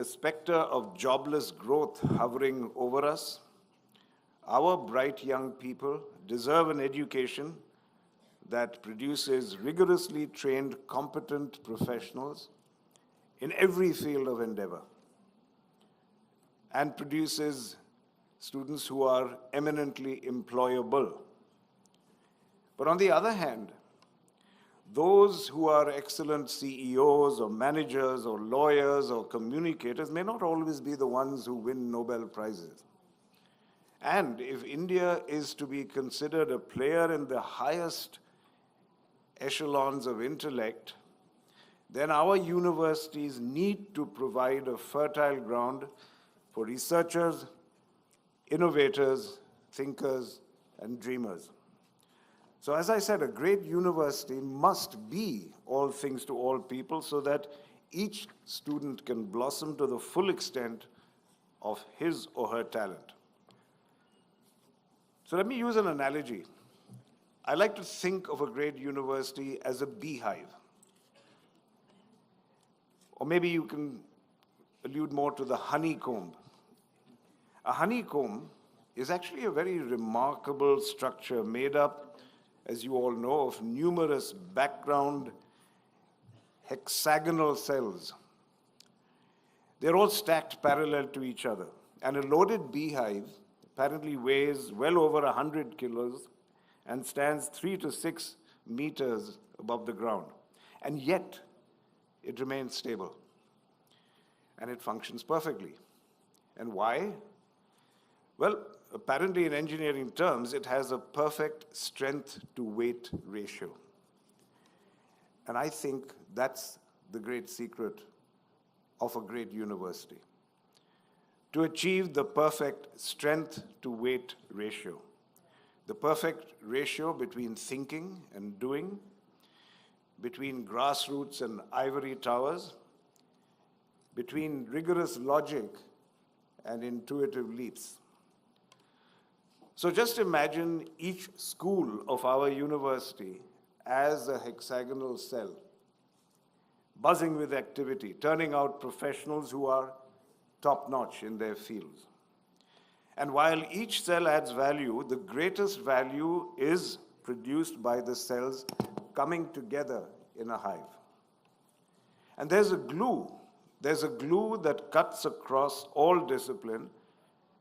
The specter of jobless growth hovering over us, our bright young people deserve an education that produces rigorously trained, competent professionals in every field of endeavor and produces students who are eminently employable. But on the other hand, those who are excellent CEOs or managers or lawyers or communicators may not always be the ones who win Nobel Prizes. And if India is to be considered a player in the highest echelons of intellect, then our universities need to provide a fertile ground for researchers, innovators, thinkers, and dreamers. So as I said, a great university must be all things to all people so that each student can blossom to the full extent of his or her talent. So let me use an analogy. I like to think of a great university as a beehive. Or maybe you can allude more to the honeycomb. A honeycomb is actually a very remarkable structure made up, as you all know, of numerous background hexagonal cells. They're all stacked parallel to each other. And a loaded beehive apparently weighs well over 100 kilos and stands 3 to 6 meters above the ground. And yet, it remains stable. And it functions perfectly. And why? Well, apparently in engineering terms, it has a perfect strength-to-weight ratio. And I think that's the great secret of a great university. To achieve the perfect strength-to-weight ratio, the perfect ratio between thinking and doing, between grassroots and ivory towers, between rigorous logic and intuitive leaps. So just imagine each school of our university as a hexagonal cell, buzzing with activity, turning out professionals who are top-notch in their fields. And while each cell adds value, the greatest value is produced by the cells coming together in a hive. And there's a glue that cuts across all discipline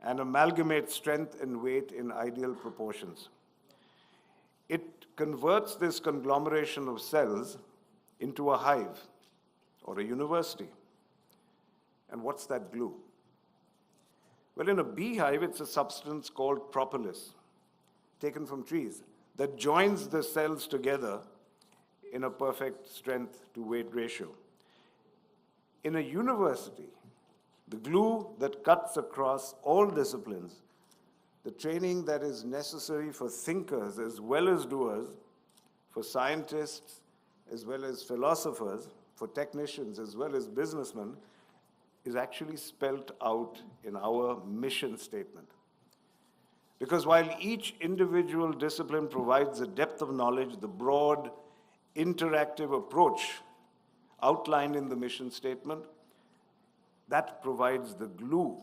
and amalgamates strength and weight in ideal proportions. It converts this conglomeration of cells into a hive or a university. And what's that glue? Well, in a beehive, it's a substance called propolis, taken from trees, that joins the cells together in a perfect strength-to-weight ratio. In a university, the glue that cuts across all disciplines, the training that is necessary for thinkers as well as doers, for scientists as well as philosophers, for technicians as well as businessmen, is actually spelt out in our mission statement. Because while each individual discipline provides a depth of knowledge, the broad, interactive approach outlined in the mission statement, that provides the glue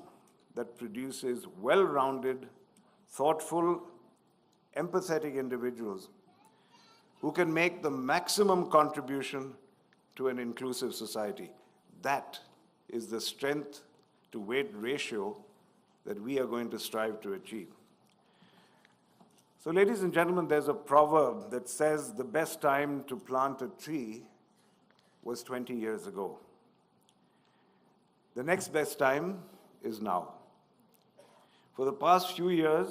that produces well-rounded, thoughtful, empathetic individuals who can make the maximum contribution to an inclusive society. That is the strength-to-weight ratio that we are going to strive to achieve. So, ladies and gentlemen, there's a proverb that says the best time to plant a tree was 20 years ago. The next best time is now. For the past few years,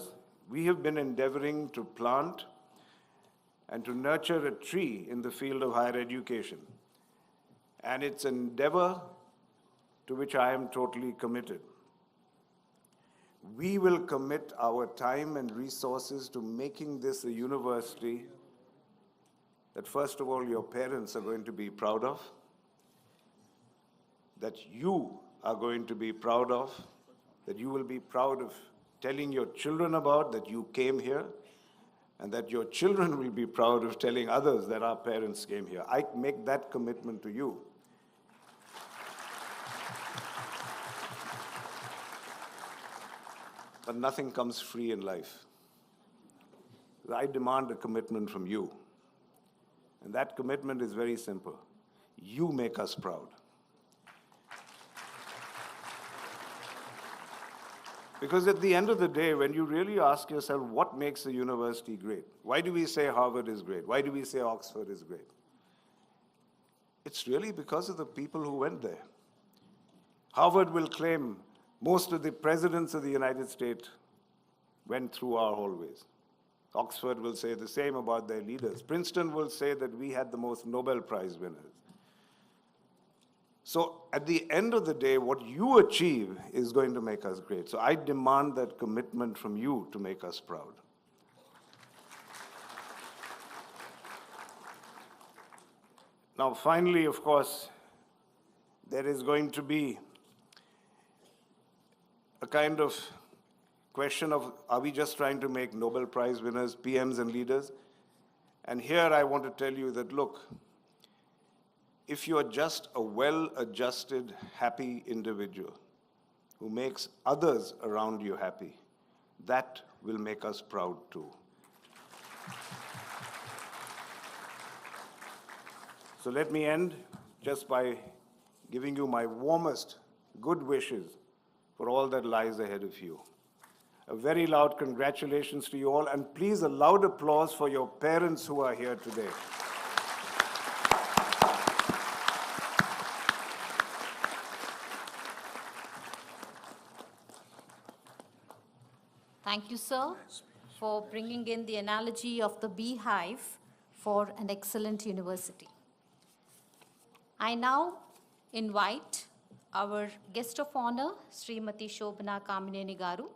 we have been endeavoring to plant and to nurture a tree in the field of higher education. And it's an endeavor to which I am totally committed. We will commit our time and resources to making this a university that, first of all, your parents are going to be proud of, that you are going to be proud of, that you will be proud of telling your children about, that you came here, and that your children will be proud of telling others that our parents came here. I make that commitment to you. but nothing comes free in life. I demand a commitment from you. And that commitment is very simple. You make us proud. Because at the end of the day, when you really ask yourself, what makes a university great? Why do we say Harvard is great? Why do we say Oxford is great? It's really because of the people who went there. Harvard will claim most of the presidents of the United States went through our hallways. Oxford will say the same about their leaders. Princeton will say that we had the most Nobel Prize winners. So at the end of the day, what you achieve is going to make us great. So I demand that commitment from you to make us proud. Now, finally, of course, there is going to be a kind of question of, are we just trying to make Nobel Prize winners, PMs and leaders? And here I want to tell you that, look, if you're just a well-adjusted, happy individual who makes others around you happy, that will make us proud too. So let me end just by giving you my warmest good wishes for all that lies ahead of you. A very loud congratulations to you all, and please a loud applause for your parents who are here today. Thank you, sir, for bringing in the analogy of the beehive for an excellent university. I now invite our guest of honor, Srimati Shobhana Kamineni Garu,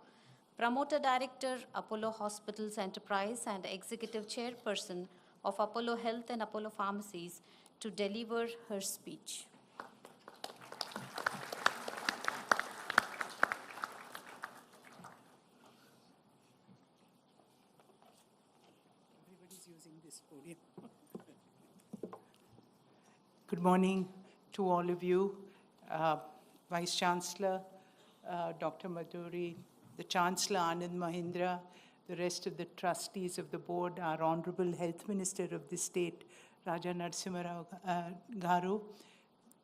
Promoter Director, Apollo Hospitals Enterprise and Executive Chairperson of Apollo Health and Apollo Pharmacies, to deliver her speech. Everybody's using this podium. Good morning to all of you, Vice Chancellor, Dr. Madhuri, the Chancellor Anand Mahindra, the rest of the trustees of the board, our Honorable Health Minister of the state, Raja Narasimha Garu.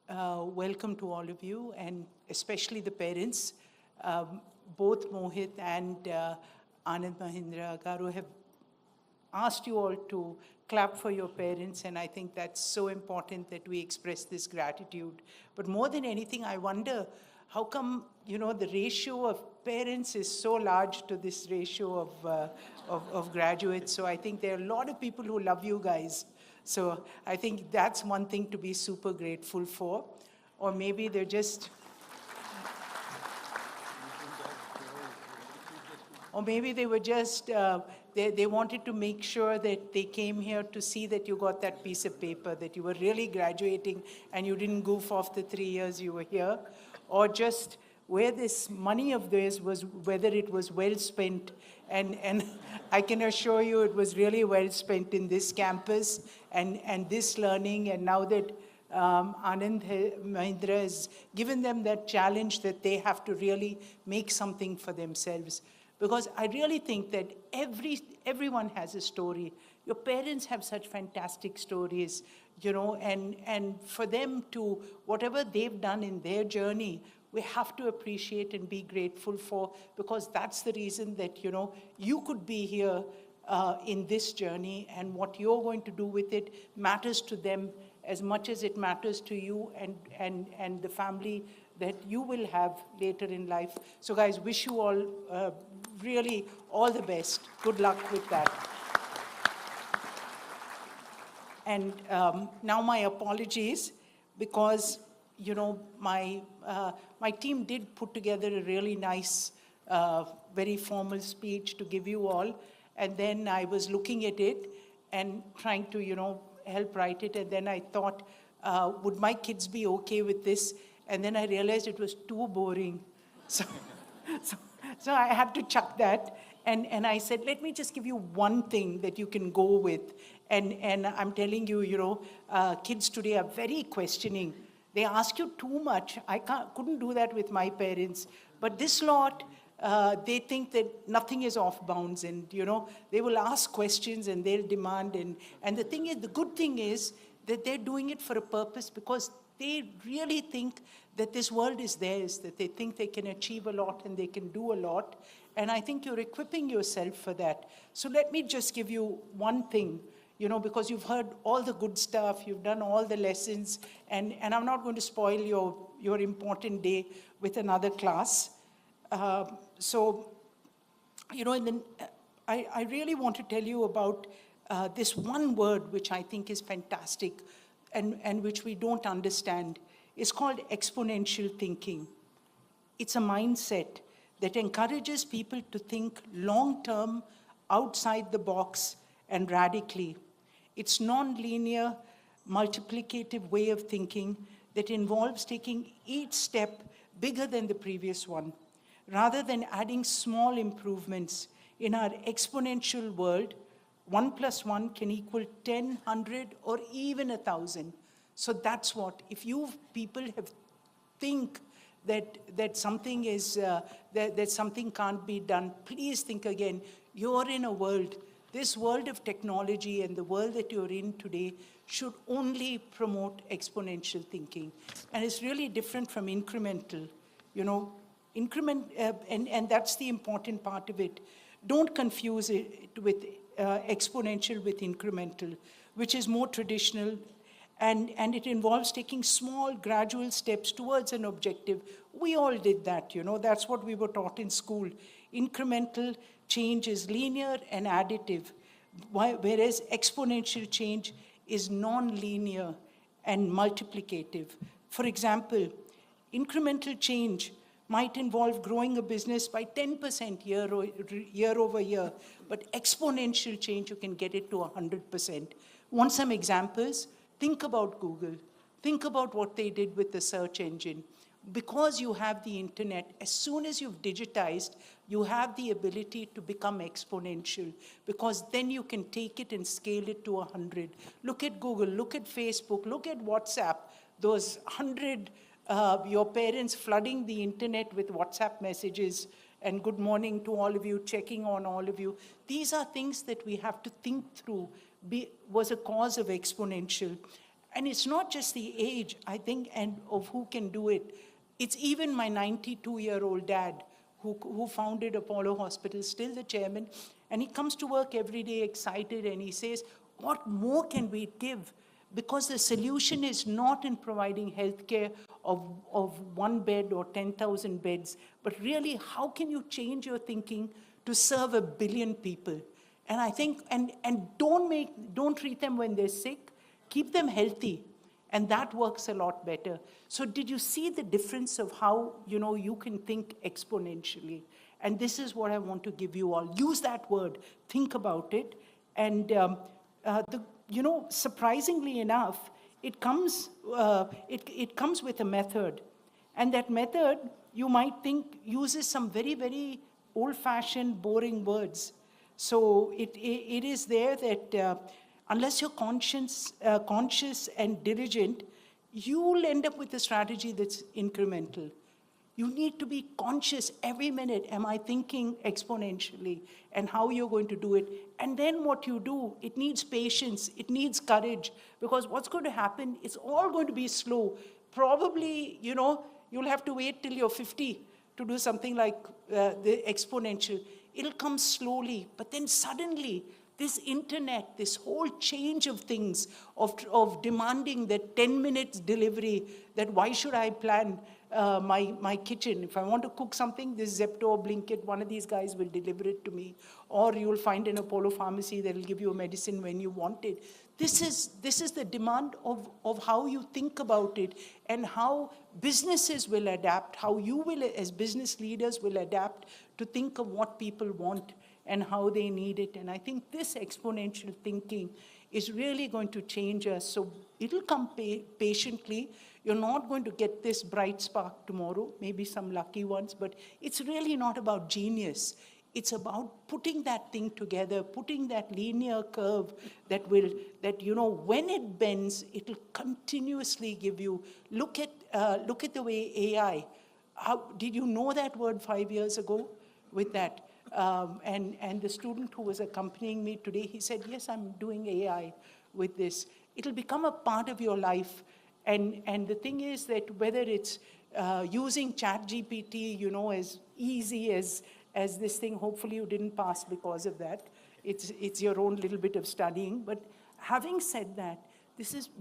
Welcome to all of you, and especially the parents. Both Mohit and Anand Mahindra Garu have asked you all to clap for your parents, and I think that's so important that we express this gratitude. But more than anything, I wonder how come, the ratio of parents is so large to this ratio of graduates. So I think there are a lot of people who love you guys. So I think that's one thing to be super grateful for. Or maybe they're just... Or maybe they were just, they wanted to make sure that they came here to see that you got that piece of paper, that you were really graduating and you didn't goof off the 3 years you were here. Or just where this money of theirs was, whether it was well spent. And I can assure you it was really well spent in this campus and this learning. And now that Anand Mahindra has given them that challenge that they have to really make something for themselves. Because I really think that everyone has a story. Your parents have such fantastic stories, and for them to, whatever they've done in their journey, we have to appreciate and be grateful for, because that's the reason that, you could be here in this journey, and what you're going to do with it matters to them as much as it matters to you and the family that you will have later in life. So guys, wish you all really all the best. Good luck with that. And now my apologies, because my team did put together a really nice, very formal speech to give you all, and then I was looking at it and trying to help write it, and then I thought, would my kids be okay with this? And then I realized it was too boring. So I had to chuck that. And I said, let me just give you one thing that you can go with. And I'm telling you, kids today are very questioning. They ask you too much. I couldn't do that with my parents. But this lot, they think that nothing is off bounds, and they will ask questions and they'll demand. And the thing is, the good thing is that they're doing it for a purpose, because they really think that this world is theirs, that they think they can achieve a lot and they can do a lot. And I think you're equipping yourself for that. So let me just give you one thing, because you've heard all the good stuff, you've done all the lessons, and I'm not going to spoil your important day with another class. So, I really want to tell you about this one word which I think is fantastic and which we don't understand. It's called exponential thinking. It's a mindset that encourages people to think long-term, outside the box, and radically. It's non-linear, multiplicative way of thinking that involves taking each step bigger than the previous one, rather than adding small improvements. In our exponential world, 1 + 1 can equal 10, 100, or even 1,000. So that's what, if you people think that something is, that something can't be done, please think again. You're in a world, this world of technology and the world that you're in today should only promote exponential thinking. And it's really different from incremental, and that's the important part of it. Don't confuse it with exponential with incremental, which is more traditional, and it involves taking small, gradual steps towards an objective. We all did that, that's what we were taught in school. Incremental change is linear and additive, whereas exponential change is non-linear and multiplicative. For example, incremental change might involve growing a business by 10% year over year, but exponential change, you can get it to 100%. Want some examples? Think about Google. Think about what they did with the search engine. Because you have the internet, as soon as you've digitized, you have the ability to become exponential, because then you can take it and scale it to 100. Look at Google, look at Facebook, look at WhatsApp, those 100 your parents flooding the internet with WhatsApp messages and good morning to all of you, checking on all of you. These are things that we have to think through, was a cause of exponential. And it's not just the age, I think, and of who can do it. It's even my 92-year-old dad who founded Apollo Hospital, still the chairman, and he comes to work every day excited, and he says, what more can we give? Because the solution is not in providing healthcare of 1 bed or 10,000 beds, but really, how can you change your thinking to serve 1 billion people? And I think, and don't treat them when they're sick, keep them healthy, and that works a lot better. So did you see the difference of how, you can think exponentially? And this is what I want to give you all. Use that word, think about it, and surprisingly enough, it comes with a method. And that method, you might think, uses some very, very old-fashioned, boring words. So it is there that unless you're conscious and diligent, you'll end up with a strategy that's incremental. You need to be conscious every minute. Am I thinking exponentially? And how you're going to do it. And then what you do, it needs patience. It needs courage. Because what's going to happen, it's all going to be slow. Probably, you'll have to wait till you're 50 to do something like the exponential. It'll come slowly. But then suddenly, this internet, this whole change of things, of demanding that 10 minutes delivery, that why should I plan my kitchen? If I want to cook something, this Zepto or Blinkit, one of these guys will deliver it to me. Or you'll find an Apollo pharmacy that will give you a medicine when you want it. This is the demand of how you think about it, and how businesses will adapt, how you will, as business leaders, will adapt to think of what people want and how they need it. And I think this exponential thinking is really going to change us. So it'll come patiently. You're not going to get this bright spark tomorrow, maybe some lucky ones, but it's really not about genius. It's about putting that thing together, putting that linear curve that when it bends, it'll continuously give you. Look at the way AI, did you know that word 5 years ago? with that. And the student who was accompanying me today, he said, yes, I'm doing AI with this. It'll become a part of your life. And the thing is that whether it's using ChatGPT, as easy as this thing, hopefully you didn't pass because of that. It's your own little bit of studying. But having said that,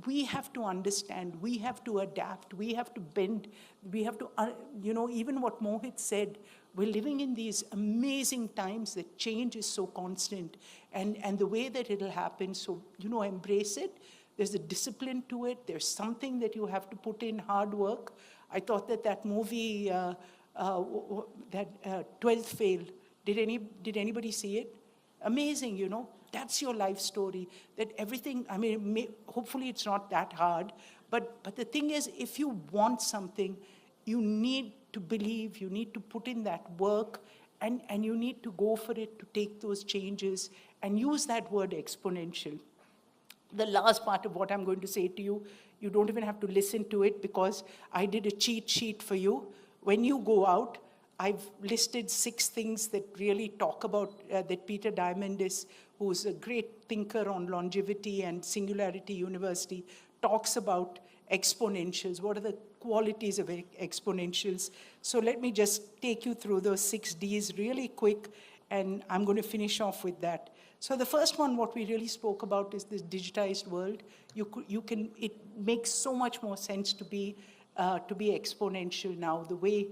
we have to understand, we have to adapt, we have to bend, we have to, even what Mohit said, we're living in these amazing times that change is so constant, and the way that it'll happen, so, embrace it. There's a discipline to it. There's something that you have to put in, hard work. I thought that movie, 12th Fail, did anybody see it? Amazing, That's your life story. That everything, hopefully it's not that hard, but the thing is, if you want something, you need to believe, you need to put in that work, and you need to go for it to take those changes, and use that word exponential. The last part of what I'm going to say to you, you don't even have to listen to it because I did a cheat sheet for you. When you go out, I've listed 6 things that really talk about, that Peter Diamandis, who's a great thinker on longevity and Singularity University, talks about exponentials. What are the qualities of exponentials? So let me just take you through those 6 Ds really quick, and I'm going to finish off with that. So the first one, what we really spoke about, is this digitized world. It makes so much more sense to be exponential now, the way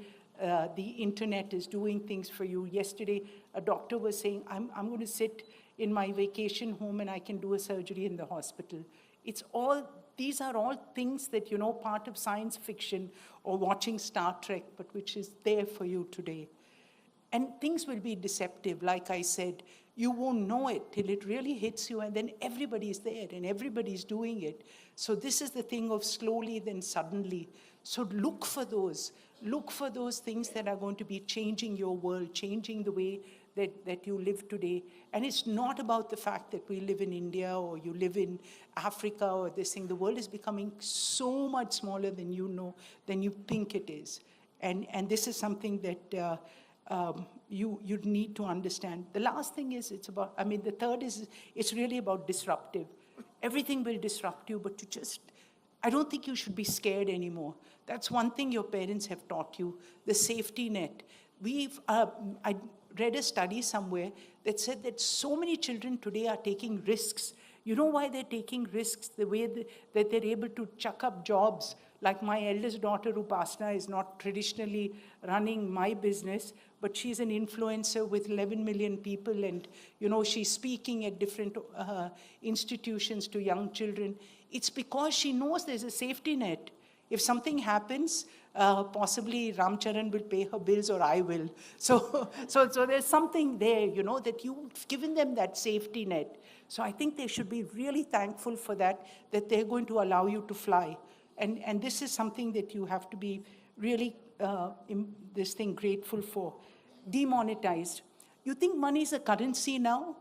the internet is doing things for you. Yesterday, a doctor was saying, I'm going to sit in my vacation home and I can do a surgery in the hospital. These are all things that, part of science fiction or watching Star Trek, but which is there for you today. And things will be deceptive, like I said. You won't know it till it really hits you, and then everybody's there and everybody's doing it. So this is the thing of slowly, then suddenly. So look for those. Look for those things that are going to be changing your world, changing the way that you live today. And it's not about the fact that we live in India or you live in Africa or this thing. The world is becoming so much smaller than you think it is. And this is something that you need to understand. The last thing is the third is, it's really about disruptive. Everything will disrupt you, but I don't think you should be scared anymore. That's one thing your parents have taught you, the safety net. I read a study somewhere that said that so many children today are taking risks. You know why they're taking risks? The way that they're able to chuck up jobs. Like my eldest daughter, Upasna, is not traditionally running my business, but she's an influencer with 11 million people, and she's speaking at different institutions to young children. It's because she knows there's a safety net. If something happens, possibly Ramcharan will pay her bills or I will. So there's something there, that you've given them that safety net. So I think they should be really thankful for that they're going to allow you to fly. And this is something that you have to be really, grateful for. Demonetized. You think money is a currency now?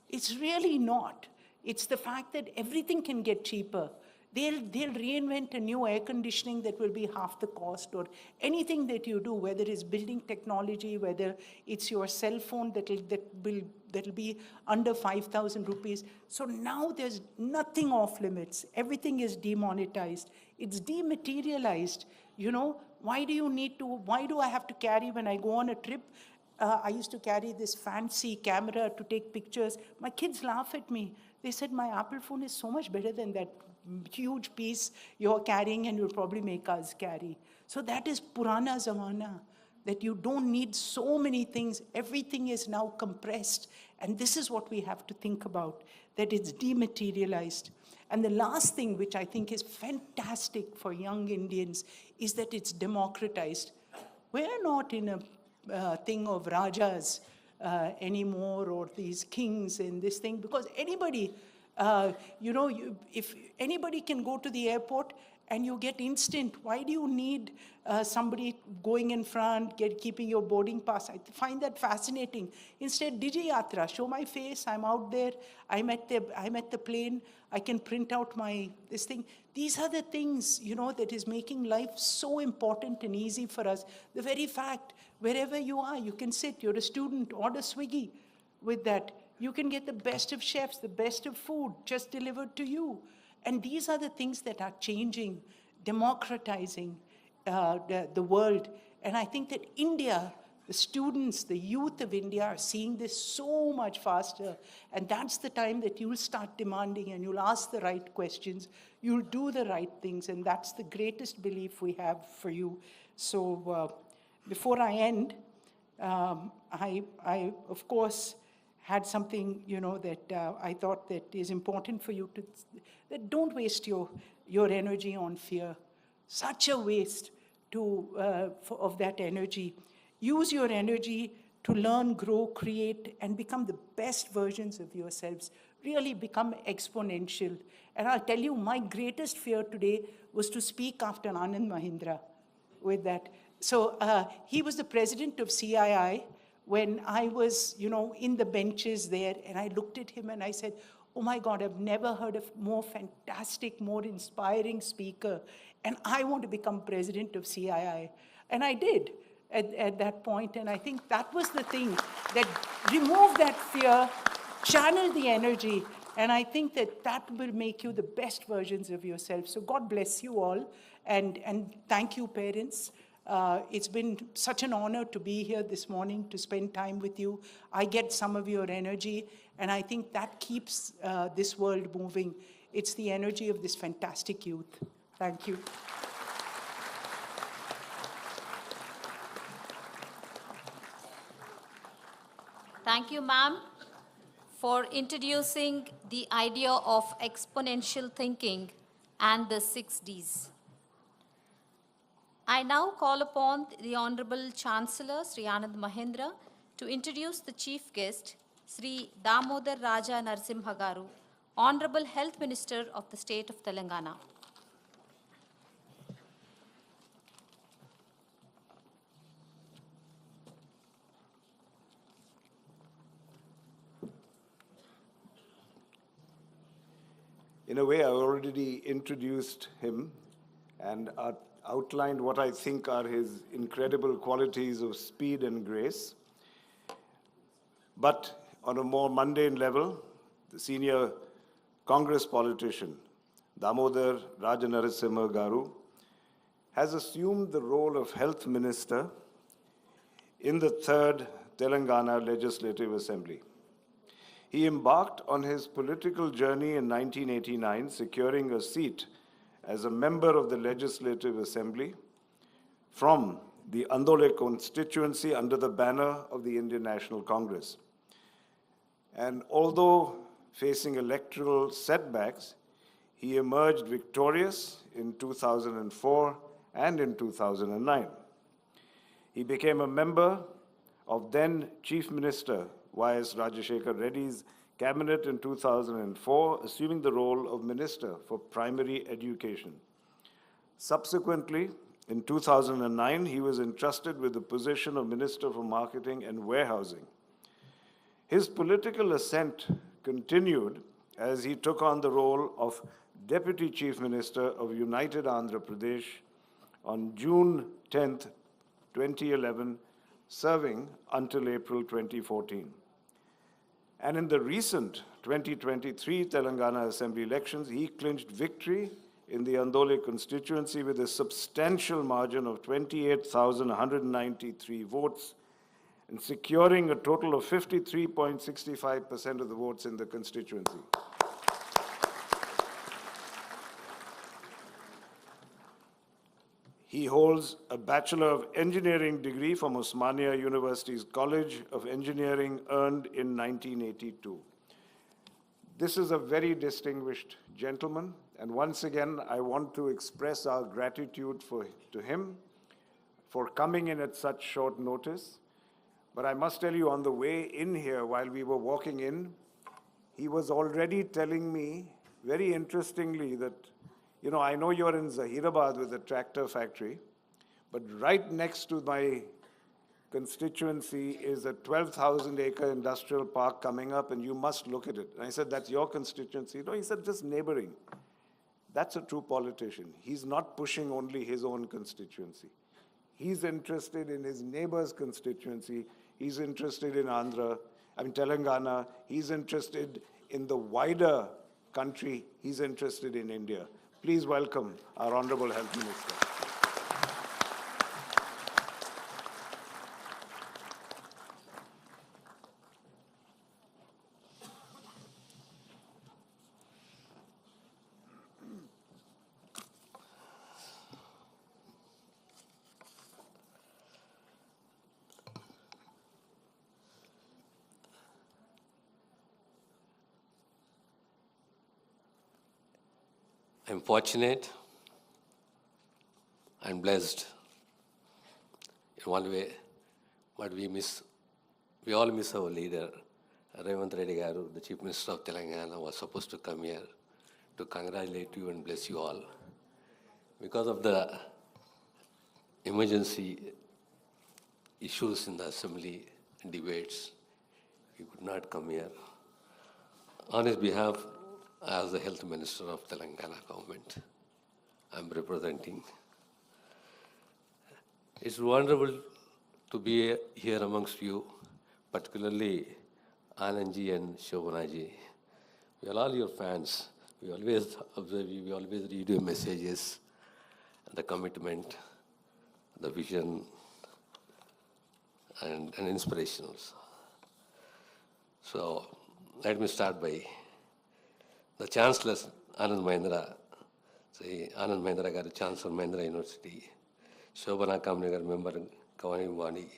It's really not. It's the fact that everything can get cheaper. They'll reinvent a new air conditioning that will be half the cost, or anything that you do, whether it's building technology, whether it's your cell phone that'll be under 5,000 rupees. So now there's nothing off limits. Everything is demonetized. It's dematerialized. Why do I have to carry, when I go on a trip, I used to carry this fancy camera to take pictures. My kids laugh at me. They said, my Apple phone is so much better than that huge piece you're carrying and you'll probably make us carry. So that is Purana Zamana, that you don't need so many things. Everything is now compressed. And this is what we have to think about, that it's dematerialized. And the last thing, which I think is fantastic for young Indians, is that it's democratized. We're not in a thing of rajas anymore, or these kings and this thing, because anybody, if anybody can go to the airport and you get instant. Why do you need somebody going in front, keeping your boarding pass? I find that fascinating. Instead, Digi Yatra, show my face, I'm out there, I'm at the plane, I can print out this thing. These are the things, that is making life so important and easy for us. The very fact, wherever you are, you can sit, you're a student, order Swiggy with that. You can get the best of chefs, the best of food just delivered to you. And these are the things that are changing, democratizing the world. And I think that India, the students, the youth of India are seeing this so much faster. And that's the time that you'll start demanding and you'll ask the right questions. You'll do the right things. And that's the greatest belief we have for you. So before I end, I, of course, had something, that I thought that is important for you to, that don't waste your energy on fear. Such a waste of that energy. Use your energy to learn, grow, create, and become the best versions of yourselves. Really become exponential. And I'll tell you, my greatest fear today was to speak after Anand Mahindra with that. So he was the president of CII when I was, in the benches there, and I looked at him and I said, oh my God, I've never heard of more fantastic, more inspiring speaker, and I want to become president of CII. And I did at that point, and I think that was the thing that removed that fear, channel the energy, and I think that will make you the best versions of yourself. So God bless you all, and thank you, parents. It's been such an honor to be here this morning, to spend time with you. I get some of your energy, and I think that keeps this world moving. It's the energy of this fantastic youth. Thank you. Thank you, ma'am, for introducing the idea of exponential thinking and the 6 Ds. I now call upon the Honorable Chancellor, Sri Anand Mahindra, to introduce the Chief Guest, Sri.Damodar Raja Narasimha Garu, Honorable Health Minister of the State of Telangana. In a way, I already introduced him and outlined what I think are his incredible qualities of speed and grace. But on a more mundane level, the senior Congress politician, Damodar Raja Narasimha Garu, has assumed the role of Health Minister in the 3rd Telangana Legislative Assembly. He embarked on his political journey in 1989, securing a seat as a member of the Legislative Assembly from the Hon'ble constituency under the banner of the Indian National Congress. And although facing electoral setbacks, he emerged victorious in 2004 and in 2009. He became a member of then Chief Minister Y.S. Rajashekar Reddy's cabinet in 2004, assuming the role of Minister for Primary Education. Subsequently, in 2009, he was entrusted with the position of Minister for Marketing and Warehousing. His political ascent continued as he took on the role of Deputy Chief Minister of United Andhra Pradesh on June 10, 2011, serving until April 2014. And in the recent 2023 Telangana Assembly elections, he clinched victory in the Hon'ble constituency with a substantial margin of 28,193 votes and securing a total of 53.65% of the votes in the constituency. He holds a Bachelor of Engineering degree from Osmania University's College of Engineering, earned in 1982. This is a very distinguished gentleman, and once again, I want to express our gratitude to him for coming in at such short notice. But I must tell you, on the way in here, while we were walking in, he was already telling me, very interestingly, that You know, I know you're in Zahirabad with a tractor factory, but right next to my constituency is a 12,000-acre industrial park coming up, and you must look at it. And I said, that's your constituency? No, he said, just neighboring. That's a true politician. He's not pushing only his own constituency. He's interested in his neighbor's constituency. He's interested in Telangana. He's interested in the wider country. He's interested in India. Please welcome our Honorable Health Minister. I'm fortunate and blessed in one way, but we all miss our leader. Revanth Reddy Garu, the Chief Minister of Telangana, was supposed to come here to congratulate you and bless you all. Because of the emergency issues in the assembly and debates, he could not come here. On his behalf, as the Health Minister of Telangana government, I'm representing. It's wonderful to be here amongst you, particularly Anandji and Shobhanaji. We are all your fans. We always observe you, we always read your messages, the commitment, the vision, and inspirations. So let me start by the Chancellor, Anand Mahindra, Anand Mahindra garu, Chancellor Mahindra University, Shobhana Kamne member governing body,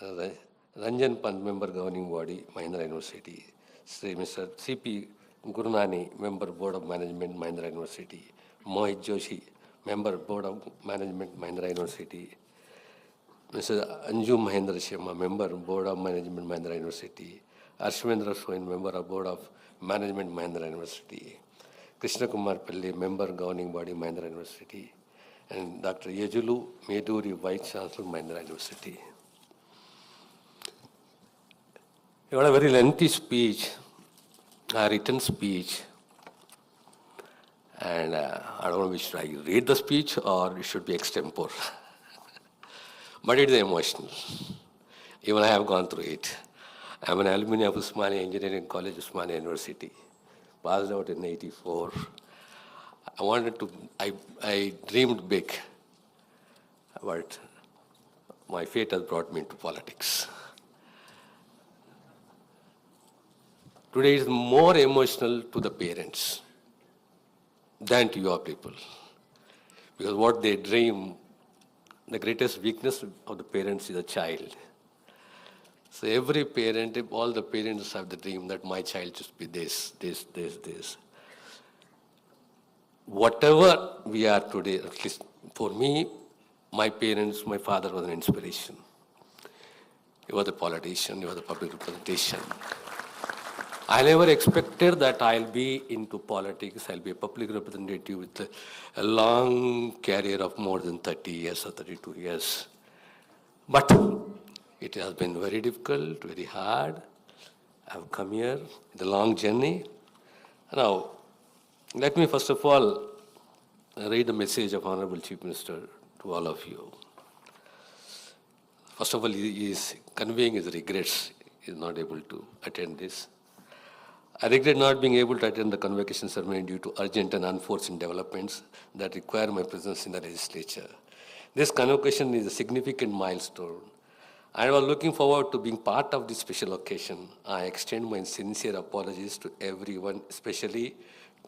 Ranjan Pant member governing body, Mahindra University, Mr. C.P. Gurunani, member Board of Management, Mahindra University, Mohit Joshi, member Board of Management, Mahindra University, Mr. Anju Mahendra Sharma, member Board of Management, Mahindra University, Ashwendra Soin, member of Board of Management, Mahindra University, Krishna Kumar Pelli, member governing body, Mahindra University, and Dr. Yejulu Meduri, Vice Chancellor, Mahindra University. You had a very lengthy speech, a written speech, and I don't know which should I read the speech or it should be extempore. But it is emotional. Even I have gone through it. I'm an alumni of Usmania Engineering College, Usmania University. Passed out in '84. I dreamed big, but my fate has brought me into politics. Today is more emotional to the parents than to your people. Because what they dream, the greatest weakness of the parents is a child. So every parent, all the parents have the dream that my child should be this. Whatever we are today, at least for me, my parents, my father was an inspiration. He was a politician, he was a public representation. I never expected that I'll be into politics, I'll be a public representative with a long career of more than 30 years or 32 years. But it has been very difficult, very hard. I've come here, the long journey. Now, let me first of all read the message of Honorable Chief Minister to all of you. First of all, he is conveying his regrets. He is not able to attend this. I regret not being able to attend the convocation ceremony due to urgent and unforeseen developments that require my presence in the legislature. This convocation is a significant milestone. I was looking forward to being part of this special occasion. I extend my sincere apologies to everyone, especially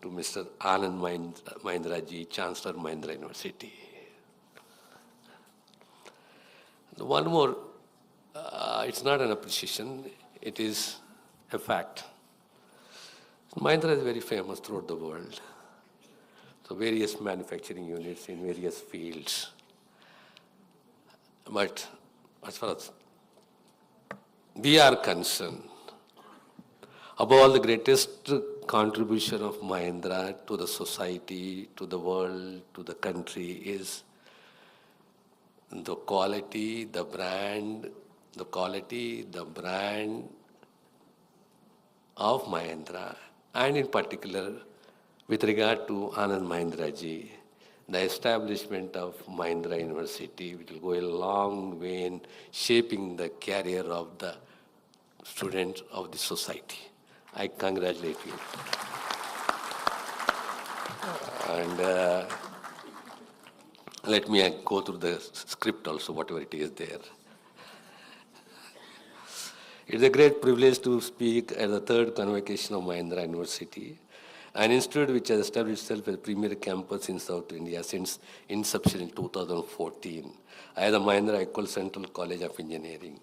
to Mr. Anand Mahindra ji, Chancellor Mahindra University. One more, it's not an appreciation, it is a fact. Mahindra is very famous throughout the world. So various manufacturing units in various fields. But as far as we are concerned, above all, the greatest contribution of Mahindra to the society, to the world, to the country is the quality, the brand of Mahindra, and in particular, with regard to Anand Mahindra ji, the establishment of Mahindra University, which will go a long way in shaping the career of the students of the society. I congratulate you. And let me go through the script also, whatever it is there. It's a great privilege to speak at the third convocation of Mahindra University, an institute which has established itself as a premier campus in South India since inception in 2014. I am the Mahindra Equal Central College of Engineering.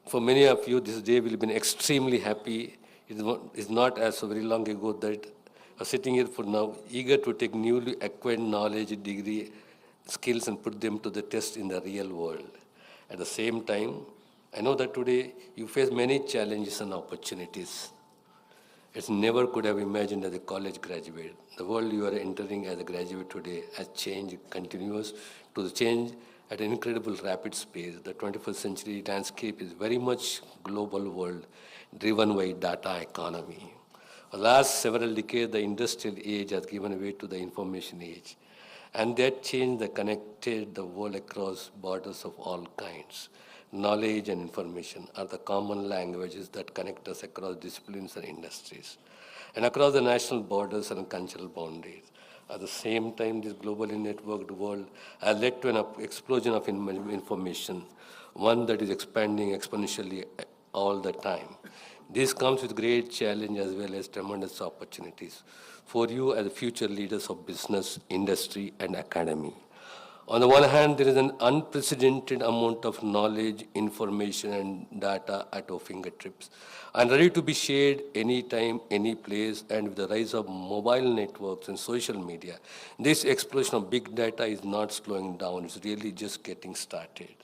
For many of you, this day will have been extremely happy. It's not as so very long ago that I was sitting here for now, eager to take newly acquired knowledge, degree, skills and put them to the test in the real world. At the same time, I know that today you face many challenges and opportunities. It's never could have imagined as a college graduate. The world you are entering as a graduate today has changed, continuous to the change at an incredible rapid pace. The 21st century landscape is very much global world driven by data economy. For the last several decades, the industrial age has given way to the information age. And that change that connected the world across borders of all kinds. Knowledge and information are the common languages that connect us across disciplines and industries, and across the national borders and cultural boundaries. At the same time, this globally networked world has led to an explosion of information, one that is expanding exponentially all the time. This comes with great challenge as well as tremendous opportunities for you as future leaders of business, industry, and academy. On the one hand, there is an unprecedented amount of knowledge, information, and data at our fingertips, and ready to be shared anytime, any place. And with the rise of mobile networks and social media, this explosion of big data is not slowing down. It's really just getting started.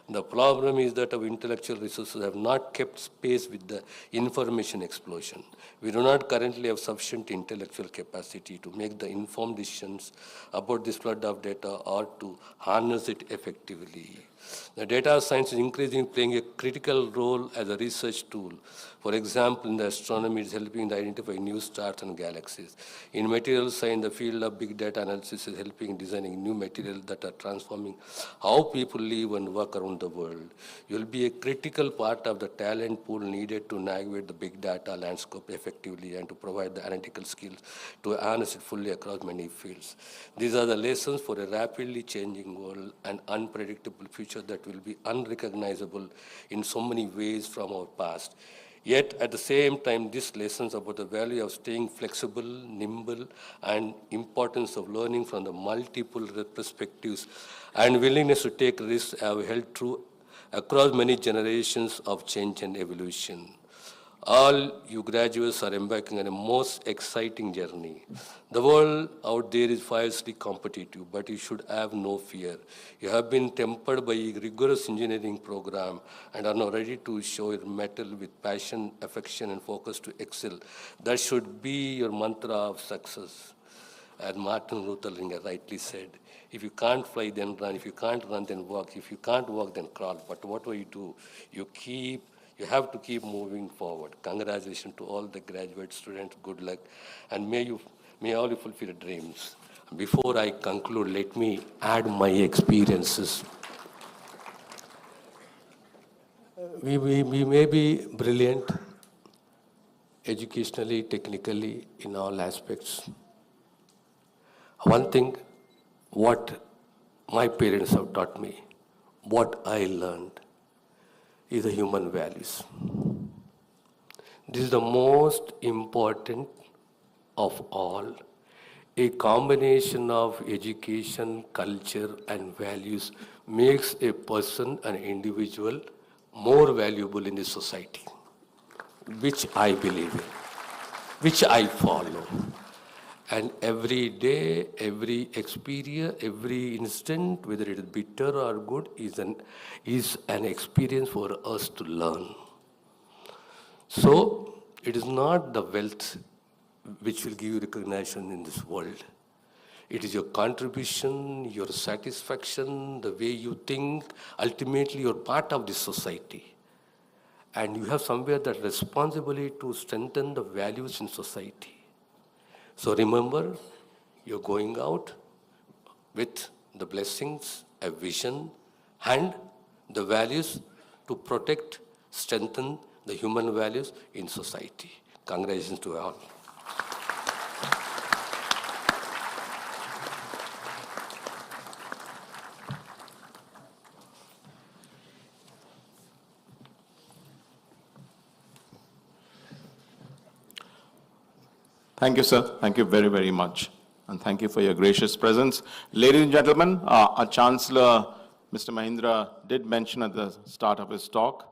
The problem is that our intellectual resources have not kept pace with the information explosion. We do not currently have sufficient intellectual capacity to make the informed decisions about this flood of data or to harness it effectively. The data science is increasingly playing a critical role as a research tool. For example, in the astronomy, it is helping to identify new stars and galaxies. In material science, the field of big data analysis is helping in designing new materials that are transforming how people live and work around the world. You will be a critical part of the talent pool needed to navigate the big data landscape effectively and to provide the analytical skills to harness it fully across many fields. These are the lessons for a rapidly changing world and unpredictable future that will be unrecognizable in so many ways from our past. Yet, at the same time, these lessons about the value of staying flexible, nimble, and importance of learning from the multiple perspectives and willingness to take risks have held true across many generations of change and evolution. All you graduates are embarking on a most exciting journey. The world out there is fiercely competitive, but you should have no fear. You have been tempered by a rigorous engineering program and are now ready to show your mettle with passion, affection, and focus to excel. That should be your mantra of success. As Martin Luther King rightly said, if you can't fly, then run. If you can't run, then walk. If you can't walk, then crawl. But what do? You have to keep moving forward. Congratulations to all the graduate students. Good luck. And may all you fulfill your dreams. Before I conclude, let me add my experiences. We may be brilliant educationally, technically, in all aspects. One thing, what my parents have taught me, what I learned, is the human values. This is the most important of all. A combination of education, culture, and values makes a person, an individual, more valuable in the society, which I believe in, which I follow. And every day, every experience, every instant, whether it is bitter or good, is an experience for us to learn. So, It is not the wealth which will give you recognition in this world. It is your contribution, your satisfaction, the way you think. Ultimately, you're part of this society. And you have somewhere that responsibility to strengthen the values in society. So remember, you're going out with the blessings, a vision, and the values to protect, strengthen the human values in society. Congratulations to all. Thank you, sir. Thank you very, very much. And thank you for your gracious presence. Ladies and gentlemen, our Chancellor, Mr. Mahindra, did mention at the start of his talk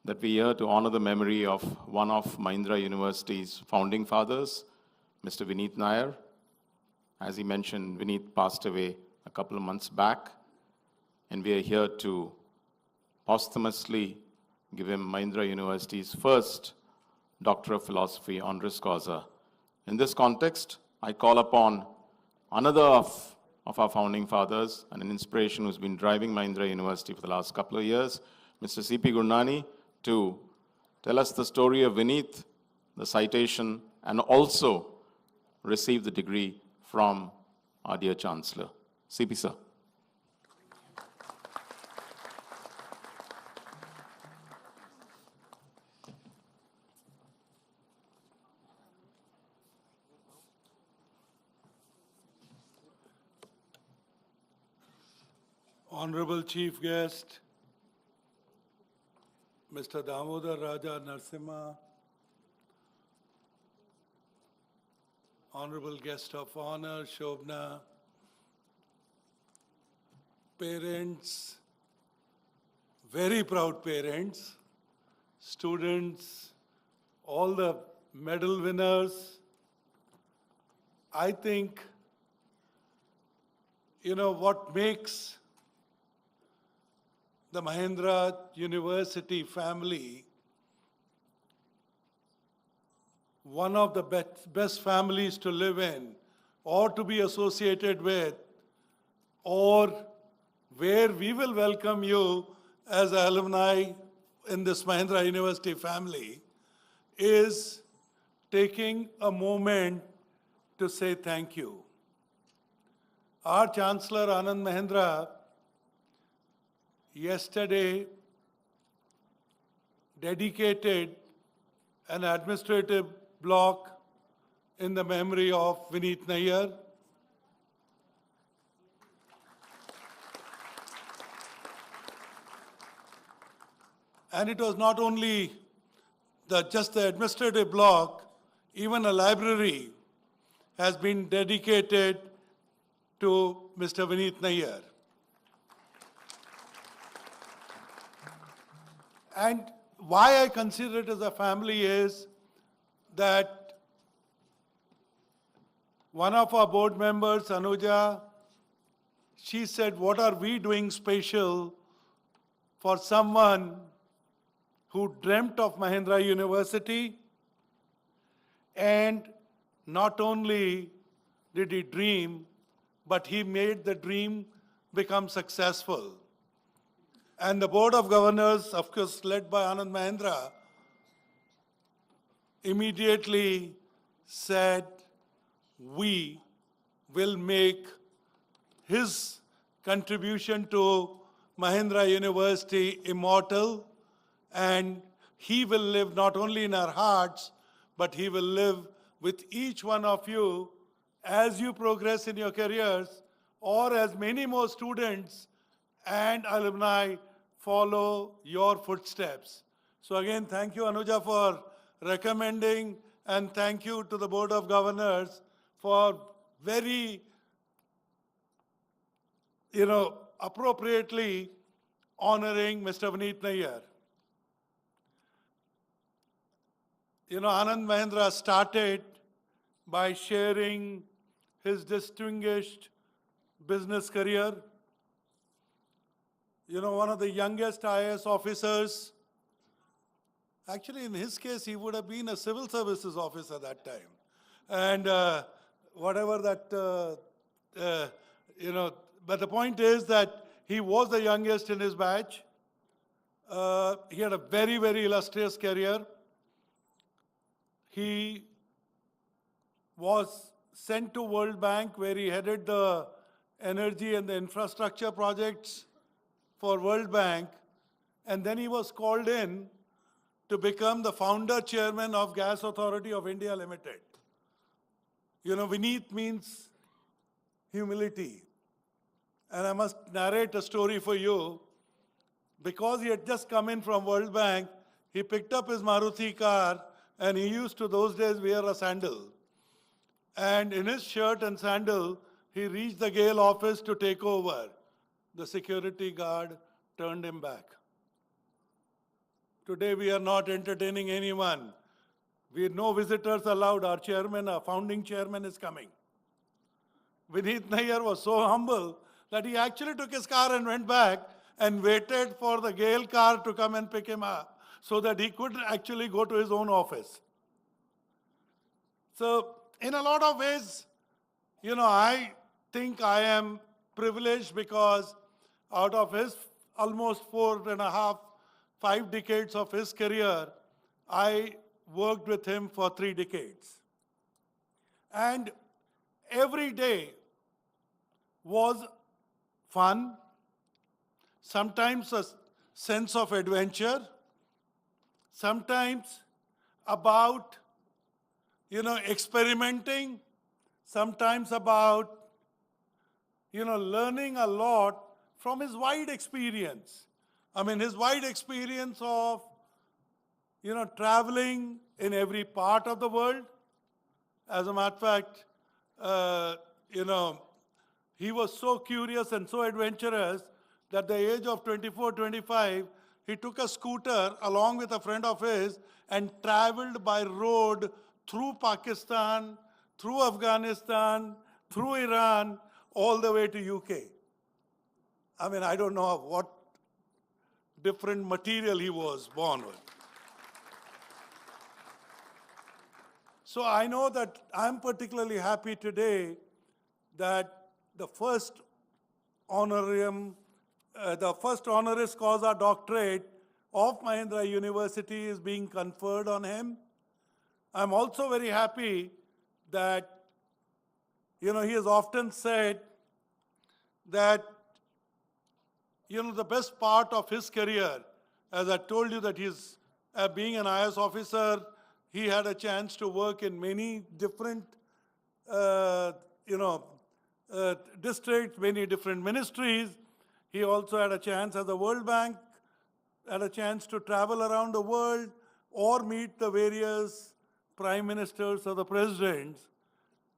that we are here to honor the memory of one of Mahindra University's founding fathers, Mr. Vineet Nair. As he mentioned, Vineet passed away a couple of months back, and we are here to posthumously give him Mahindra University's first Doctor of Philosophy honoris causa. In this context, I call upon another of our founding fathers and an inspiration who's been driving Mahindra University for the last couple of years, Mr. C.P. Gurnani, to tell us the story of Vineet, the citation, and also receive the degree from our dear Chancellor. C.P. sir. Honorable Chief Guest, Mr. Damodar Raja Narasimha, Honorable Guest of Honor, Shobna, parents, very proud parents, students, all the medal winners. I think, what makes the Mahindra University family one of the best families to live in or to be associated with, or where we will welcome you as alumni in this Mahindra University family, is taking a moment to say thank you. Our Chancellor Anand Mahindra yesterday dedicated an administrative block in the memory of Vineet Nair. And it was not only just the administrative block, even a library has been dedicated to Mr. Vineet Nair. And why I consider it as a family is that one of our board members, Anuja, she said, what are we doing special for someone who dreamt of Mahindra University? And not only did he dream, but he made the dream become successful. And the Board of Governors, of course, led by Anand Mahindra, immediately said, we will make his contribution to Mahindra University immortal, and he will live not only in our hearts, but he will live with each one of you as you progress in your careers, or as many more students and alumni follow your footsteps. So again, thank you, Anuja, for recommending, and thank you to the Board of Governors for very, appropriately honoring Mr. Vineet Nair. Anand Mahindra started by sharing his distinguished business career. One of the youngest IAS officers Actually, in his case, he would have been a civil services officer that time. And whatever that, but the point is that he was the youngest in his batch. He had a very, very illustrious career. He was sent to World Bank, where he headed the energy and the infrastructure projects for World Bank. And then he was called in to become the founder chairman of Gas Authority of India Limited. You know, Vineet means humility. And I must narrate a story for you. Because he had just come in from World Bank, he picked up his Maruti car, and he used to those days wear a sandal. And in his shirt and sandal, he reached the Gale office to take over. The security guard turned him back. Today we are not entertaining anyone. We have no visitors allowed. Our chairman, our founding chairman is coming. Vineet Nayyar was so humble that he actually took his car and went back and waited for the Gale car to come and pick him up so that he could actually go to his own office. So in a lot of ways, you know, I think I am privileged because out of his almost 4.5, 5 decades of his career, I worked with him for 3 decades. And every day was fun, sometimes a sense of adventure, sometimes about, experimenting, sometimes about, learning a lot from his wide experience. I mean, his wide experience of, traveling in every part of the world. As a matter of fact, he was so curious and so adventurous that at the age of 24, 25, he took a scooter along with a friend of his and traveled by road through Pakistan, through Afghanistan, through Iran, all the way to UK. I mean, I don't know what different material he was born with. So I know that I'm particularly happy today that the first honoris causa doctorate of Mahindra University is being conferred on him. I'm also very happy that, he has often said that, the best part of his career, as I told you that he's being an IAS officer, he had a chance to work in many different, districts, many different ministries. He also had a chance as a World Bank, had a chance to travel around the world or meet the various prime ministers or the presidents.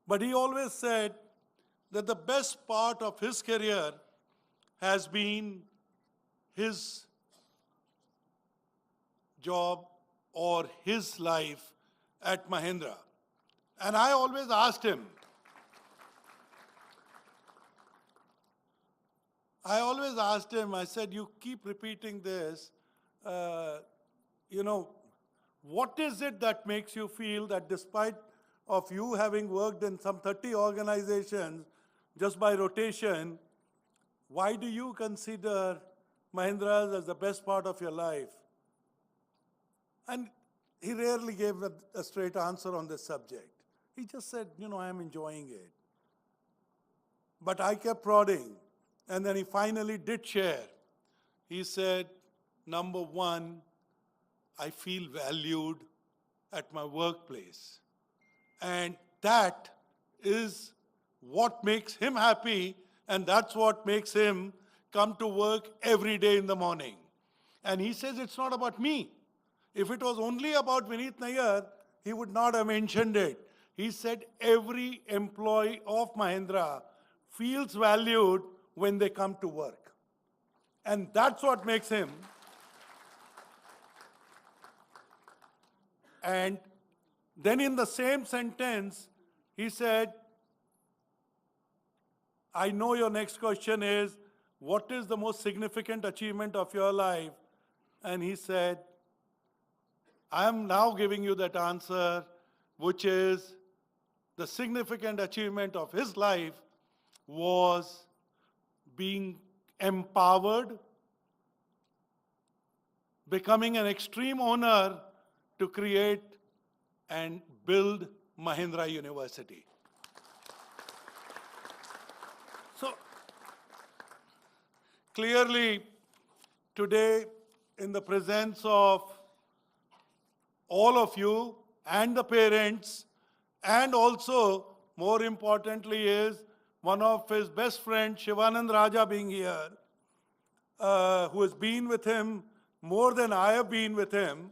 But he always said that the best part of his career has been his job or his life at Mahindra. And I always asked him, I said, you keep repeating this, what is it that makes you feel that despite of you having worked in some 30 organizations just by rotation, why do you consider Mahindra as the best part of your life? And he rarely gave a straight answer on this subject. He just said, I am enjoying it. But I kept prodding. And then he finally did share. He said, number one, I feel valued at my workplace. And that is what makes him happy, and that's what makes him come to work every day in the morning. And he says it's not about me. If it was only about Vineet Nayyar, he would not have mentioned it. He said every employee of Mahindra feels valued when they come to work. And that's what makes him. And then in the same sentence, he said, I know your next question is, what is the most significant achievement of your life? And he said, I am now giving you that answer, which is the significant achievement of his life was being empowered, becoming an extreme owner to create and build Mahindra University. So, clearly, today, in the presence of all of you and the parents, and also, more importantly, is one of his best friends, Shivanand Raja, being here, who has been with him more than I have been with him.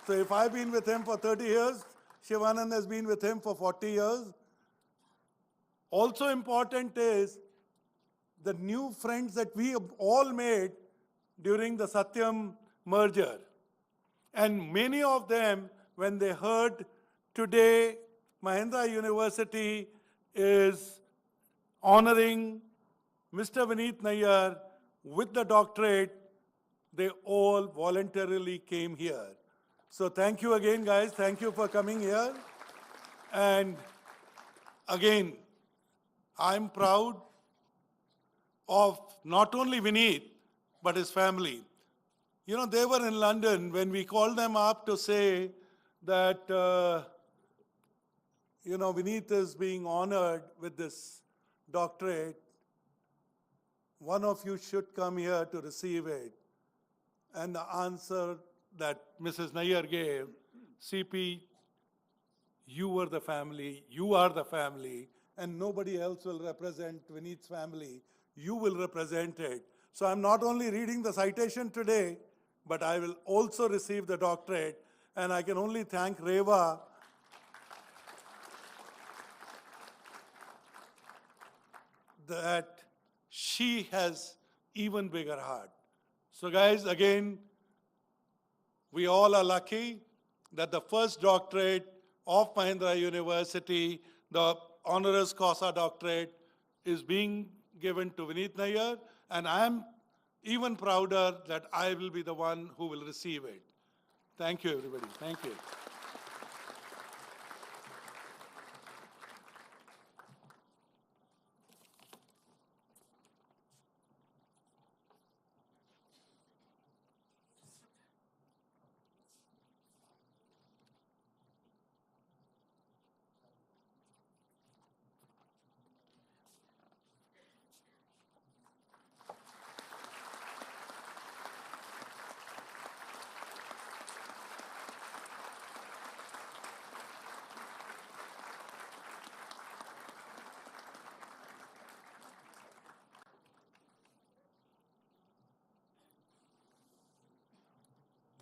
So if I've been with him for 30 years, Shivanand has been with him for 40 years. Also important is the new friends that we have all made during the Satyam merger. And many of them, when they heard today Mahindra University is honoring Mr. Vineet Nayyar with the doctorate, they all voluntarily came here. So thank you again, guys. Thank you for coming here. And again, I'm proud of not only Vineet, but his family. You know, they were in London when we called them up to say that, Vineet is being honored with this doctorate. One of you should come here to receive it. And the answer that Mrs. Nayyar gave, CP, you were the family, you are the family, and nobody else will represent Vineet's family. You will represent it. So I'm not only reading the citation today, but I will also receive the doctorate. And I can only thank Reva that she has even bigger heart. So guys, again, we all are lucky that the first doctorate of Mahindra University, the honoris causa doctorate, is being given to Vineet Nayyar, and I am even prouder that I will be the one who will receive it. Thank you, everybody. Thank you.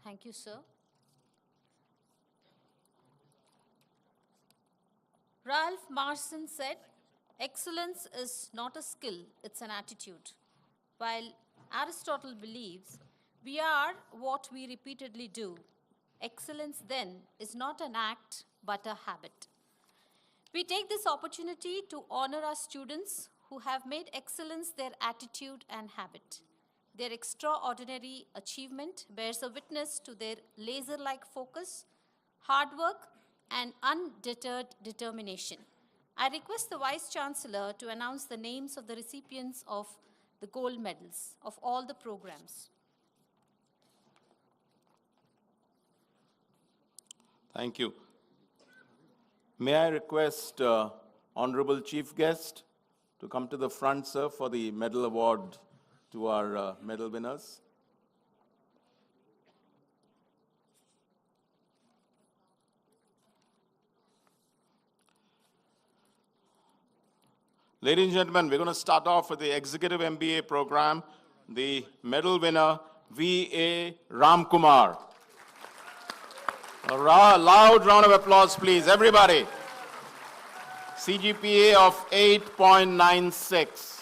Thank you, sir. Ralph Marston said, excellence is not a skill, it's an attitude. While Aristotle believes we are what we repeatedly do, excellence then is not an act but a habit. We take this opportunity to honor our students who have made excellence their attitude and habit. Their extraordinary achievement bears a witness to their laser-like focus, hard work, and undeterred determination. I request the Vice Chancellor to announce the names of the recipients of the gold medals of all the programs. Thank you. May I request Honorable Chief Guest to come to the front, sir, for the medal award to our medal winners. Ladies and gentlemen, we're going to start off with the Executive MBA program, the medal winner, V.A. Ramkumar. A loud round of applause, please, everybody. CGPA of 8.96.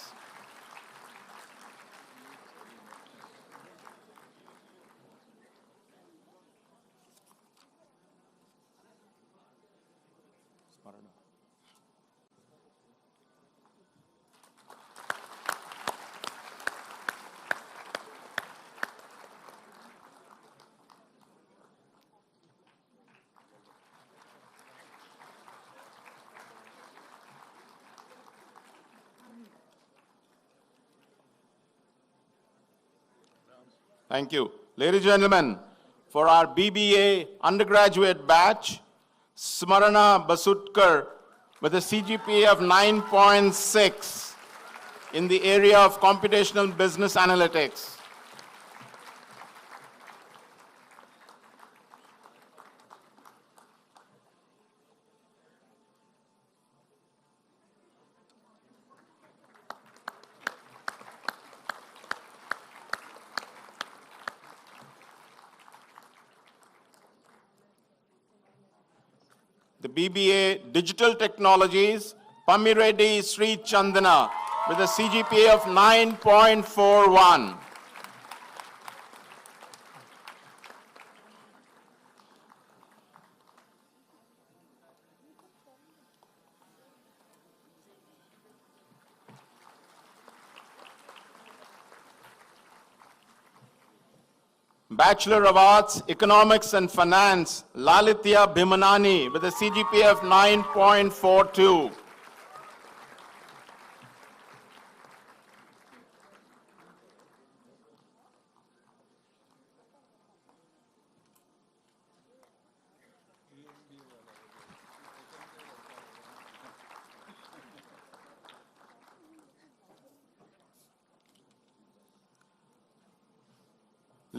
Thank you. Ladies and gentlemen, for our BBA undergraduate batch, Smarana Basutkar with a CGPA of 9.6 in the area of computational business analytics. The BBA Digital Technologies, Pamiredi Sri Chandana with a CGPA of 9.41. Bachelor of Arts, Economics and Finance, Lalitya Bhimanani with a CGPA of 9.42.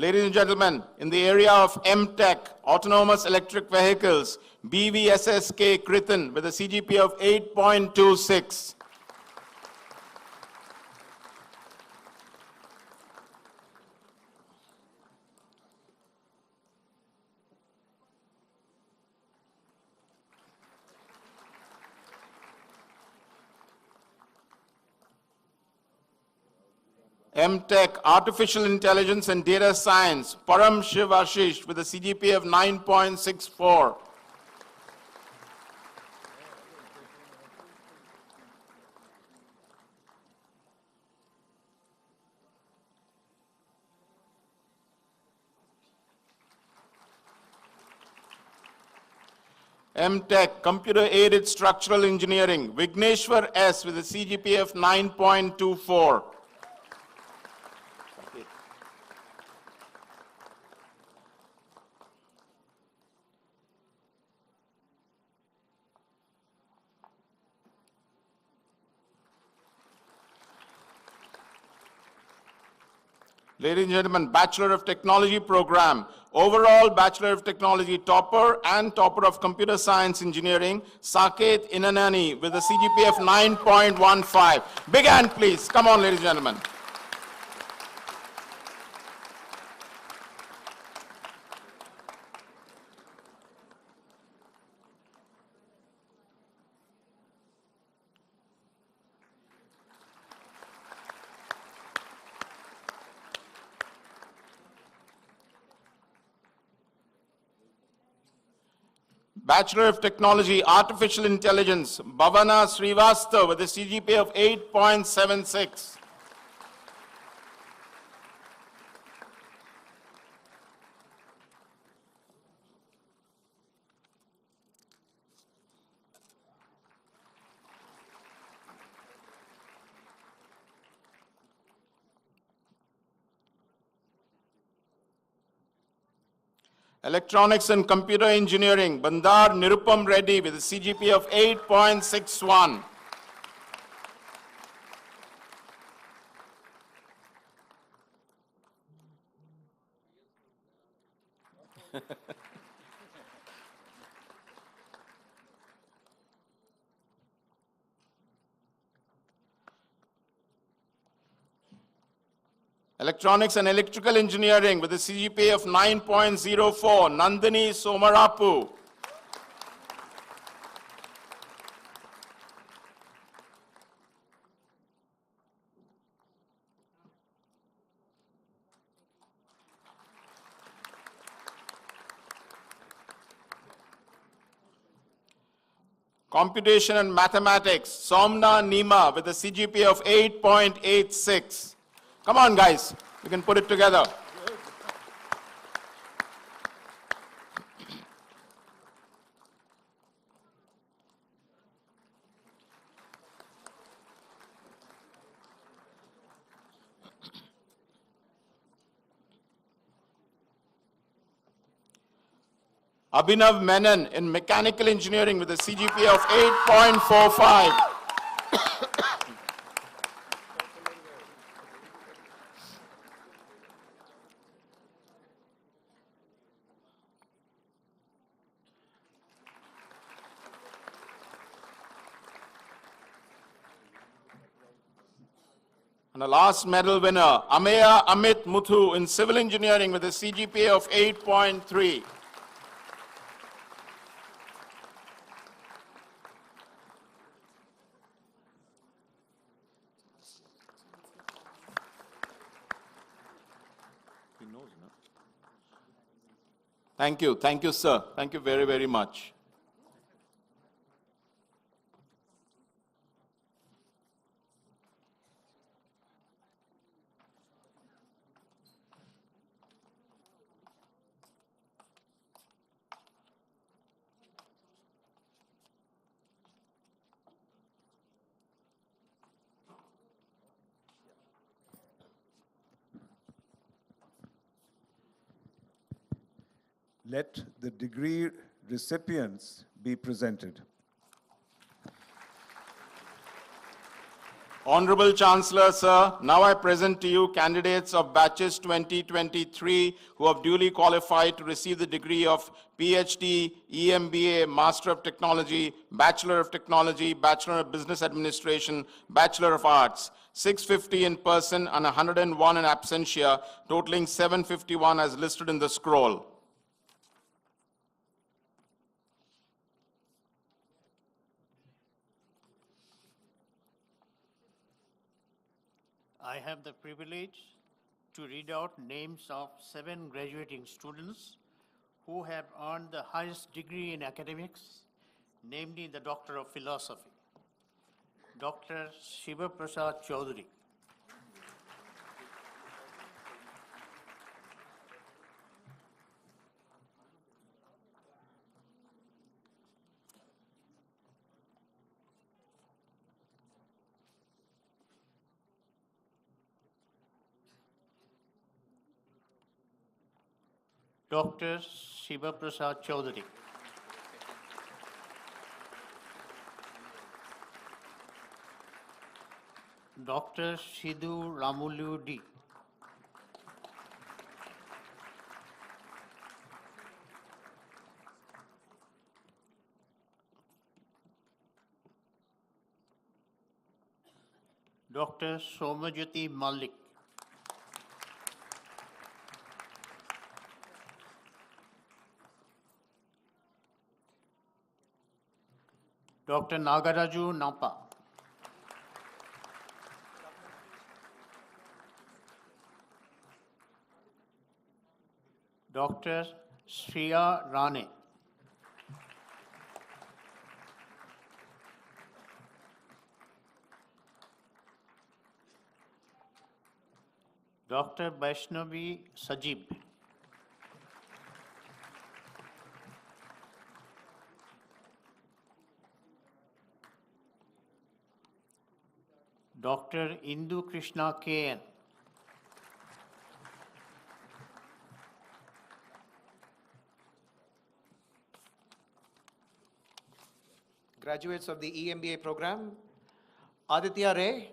Ladies and gentlemen, in the area of MTech, Autonomous Electric Vehicles, BVSSK Kritan with a CGPA of 8.26. MTech, Artificial Intelligence and Data Science, Param Shiv Ashish with a CGPA of 9.64. MTech, Computer Aided Structural Engineering, Vigneshwar S with a CGPA of 9.24. Ladies and gentlemen, Bachelor of Technology program, overall Bachelor of Technology topper and topper of Computer Science Engineering, Saket Inanani with a CGPA of 9.15. Big hand please, come on ladies and gentlemen. Bachelor of Technology, Artificial Intelligence, Bhavana Srivastava with a CGPA of 8.76. Electronics and Computer Engineering, Bandar Nirupam Reddy with a CGPA of 8.61. Electronics and Electrical Engineering with a CGPA of 9.04, Nandini Somarapu. Computation and Mathematics, Somna Nima with a CGPA of 8.86. Come on, guys, we can put it together. Abhinav Menon in Mechanical Engineering with a CGPA of 8.45. And the last medal winner, Ameya Amit Muthu in Civil Engineering with a CGPA of 8.3. Thank you, sir. Thank you very, very much. Let the degree recipients be presented. Honorable Chancellor, sir, now I present to you candidates of batches 2023 who have duly qualified to receive the degree of PhD, EMBA, Master of Technology, Bachelor of Technology, Bachelor of Business Administration, Bachelor of Arts. 650 in person and 101 in absentia, totaling 751 as listed in the scroll. I have the privilege to read out names of 7 graduating students who have earned the highest degree in academics, namely the Doctor of Philosophy, Dr. Shiva Prasad Chaudhary. Dr. Shiva Prasad Chaudhary. Dr. Sidhu Ramulu D. Dr. Somajyoti Malik. Dr. Nagaraju Napa. Dr. Syera Rane. Dr. Vaishnavi Sajib. Dr. Indu Krishna K.N. Graduates of the EMBA program, Aditya Ray,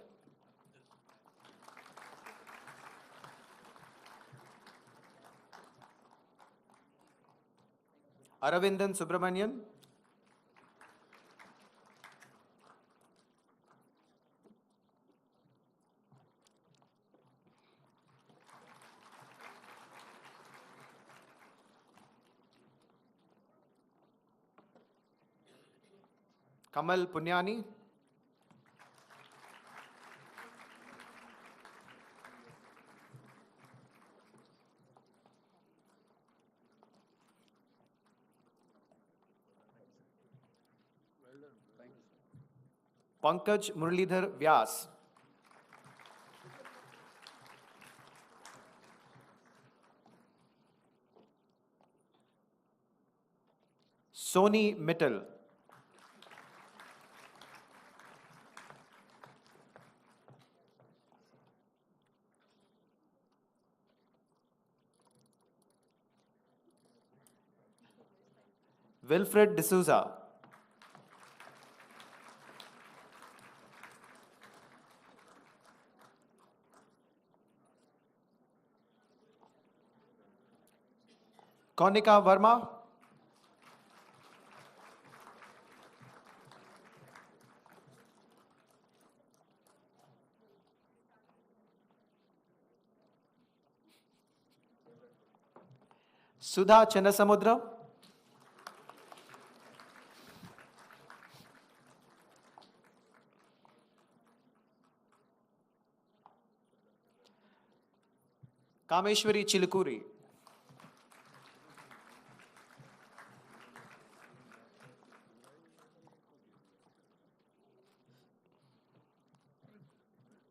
Aravindan Subramanian, Kamal Punyani, Pankaj Muralidhar Vyas, Soni Mittal, Wilfred D'Souza. Konika Verma. Sudha Channasamudra. Kameshwari Chilukuri.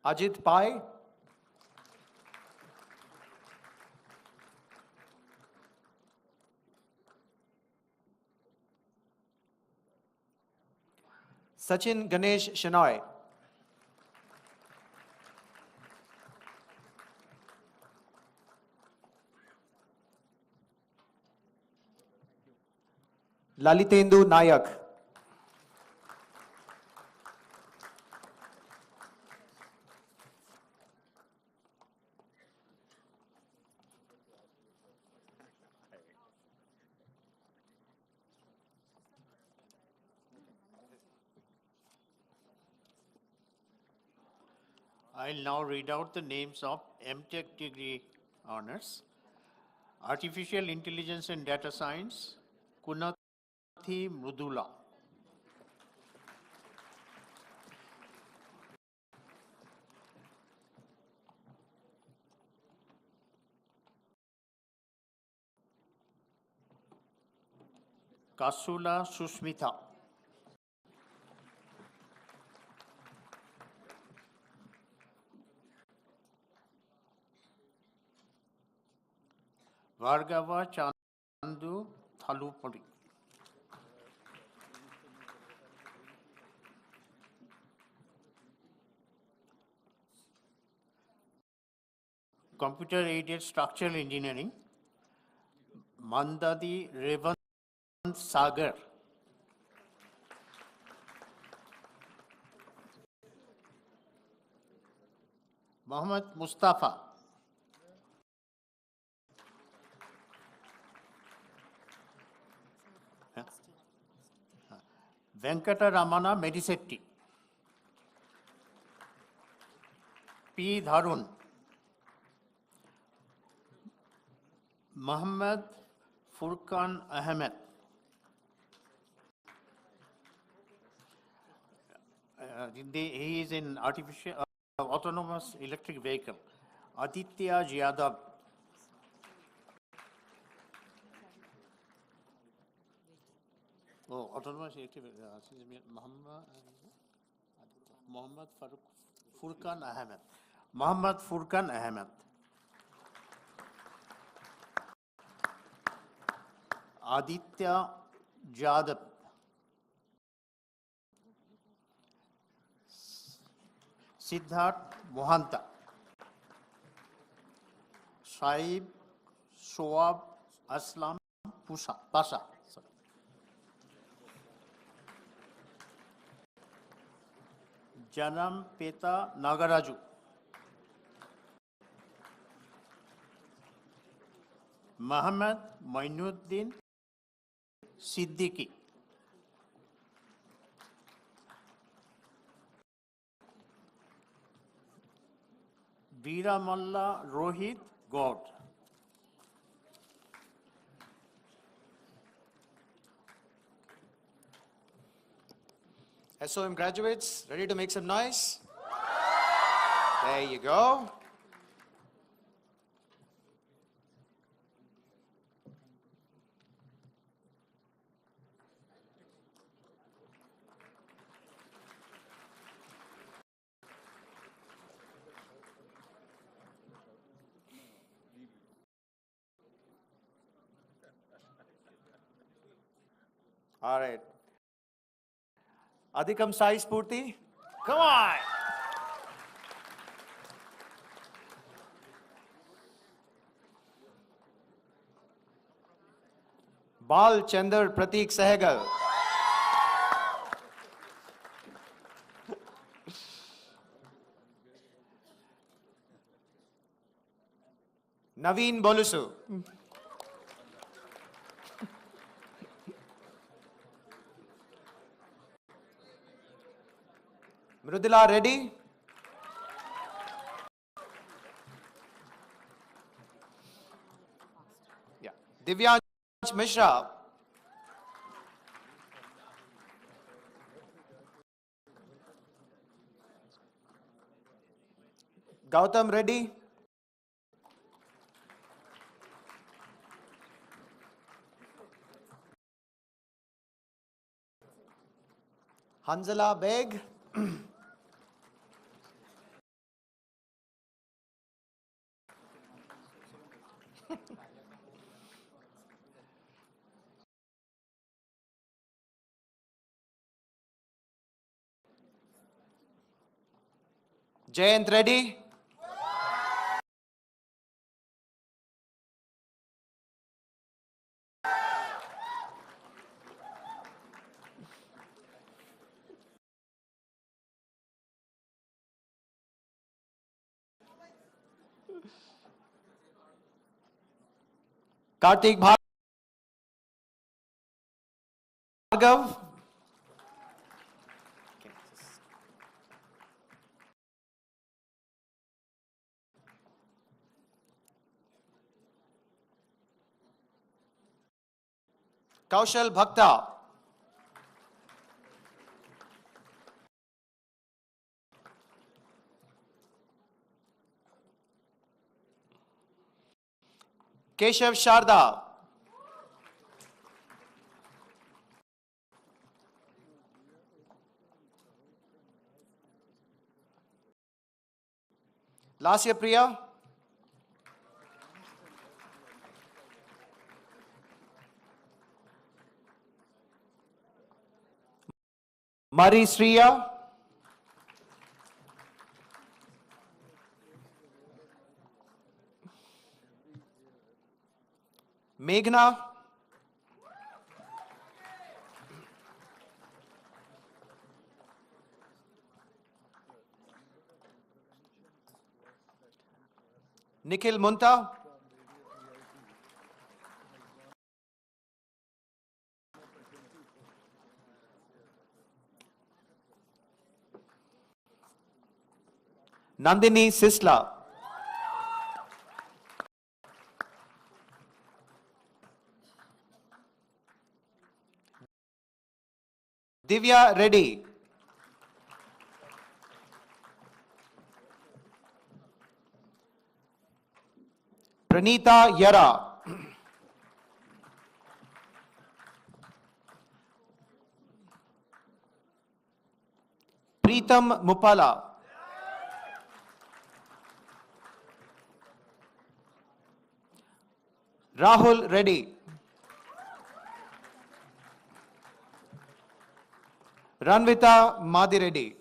Ajit Pai. Sachin Ganesh Shenoy. Lalitendu Nayak. I'll now read out the names of MTech degree honors. Artificial Intelligence and Data Science, Kunathi Mrudula. Kasula Susmitha. Bhargava Chandu Thalupuri. Computer aided structural engineering, Mandadi Revant Sagar. Muhammad Mustafa. Venkata Ramana Medisetti. P. Dharun. Muhammad Furqan Ahmed. He is in autonomous electric vehicle. Aditya Yadav. Oh, autonomous electric vehicle. Muhammad Furqan Ahmed. Muhammad Furqan Ahmed. Aditya Jadab. Siddharth Mohanta. Saib Shoab Aslam Pasha. Janam Peta Nagaraju. Muhammad Mainuddin Siddiqui. Veeramalla Rohit God. SOM graduates, ready to make some noise? There you go. All right. Adhikam Sai Spurti, come on. Bal Chandar Pratik Sehgal. Naveen Bolusu. Mrudula Reddy. Yeah. Divyansh Mishra. Gautam Reddy. Hanzala Beg. Jayant Reddy. Kartik Bhargav. Kaushal Bhakta. Keshav Sharda. Lasya Priya. Mari Sriya. Meghna. Nikhil Munta. Nandini Sisla. Divya Reddy. Pranita Yara. Preetam Mupala. Rahul Reddy. Ranvita Madhi Reddy.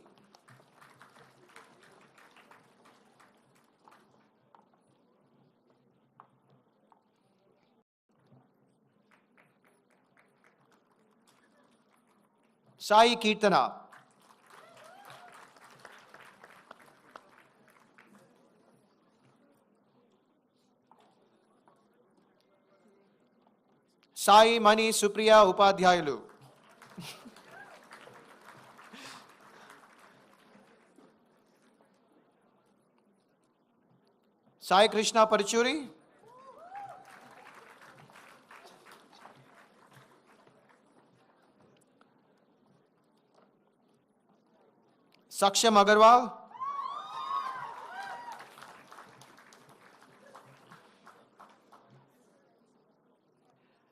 Sai Kirtana. Sai Mani Supriya Upadhyayalu. Sai Krishna Parchuri. Saksham Agarwal.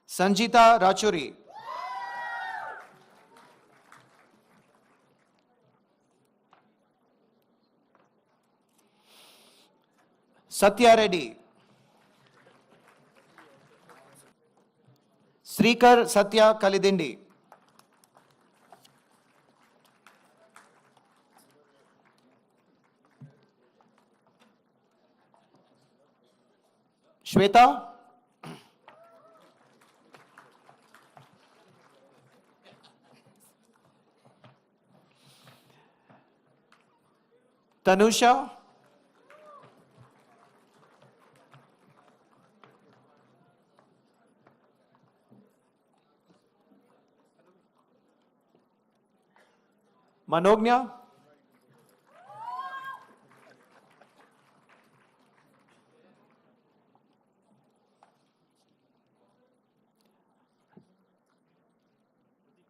Sanjita Rachuri. Satya Reddy. Srikar Satya Kalidindi. Shweta. Tanusha. Manognya.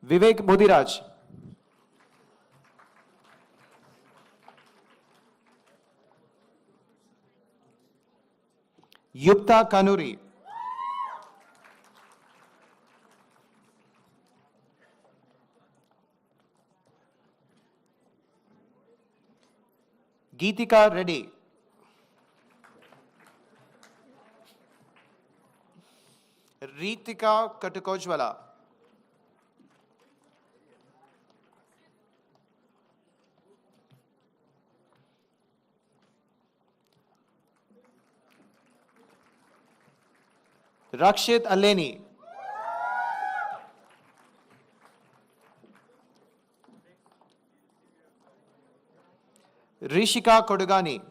Vivek Modiraj. Yukta Kanuri. Geetika Reddy. Ritika Katukojwala. Rakshit Aleni. Rishika Kodugani.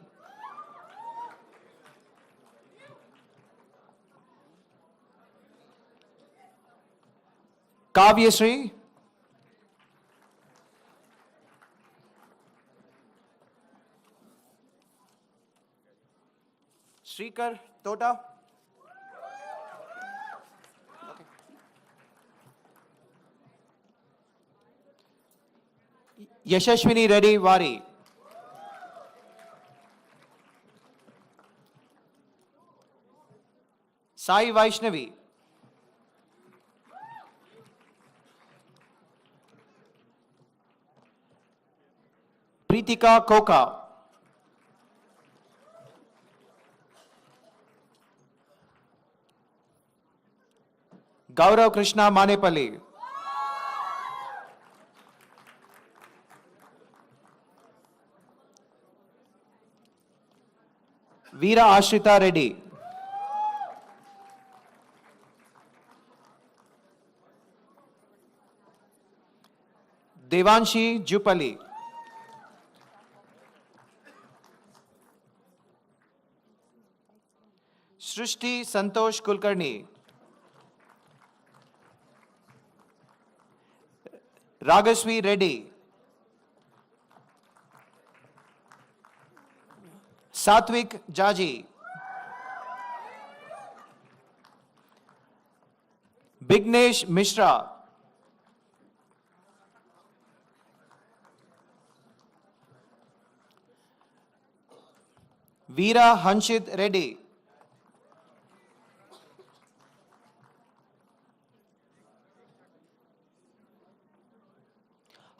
Kavyasri. Srikar Tota. Yashashwini Reddy Wari. Sai Vaishnavi. Pritika Koka. Gaurav Krishna Manepalli. Veera Ashrita Reddy. Devanshi Jupali. Srishti Santosh Kulkarni. Ragasvi Reddy. Satvik Jaji. Bignesh Mishra. Veera Hanshit Reddy.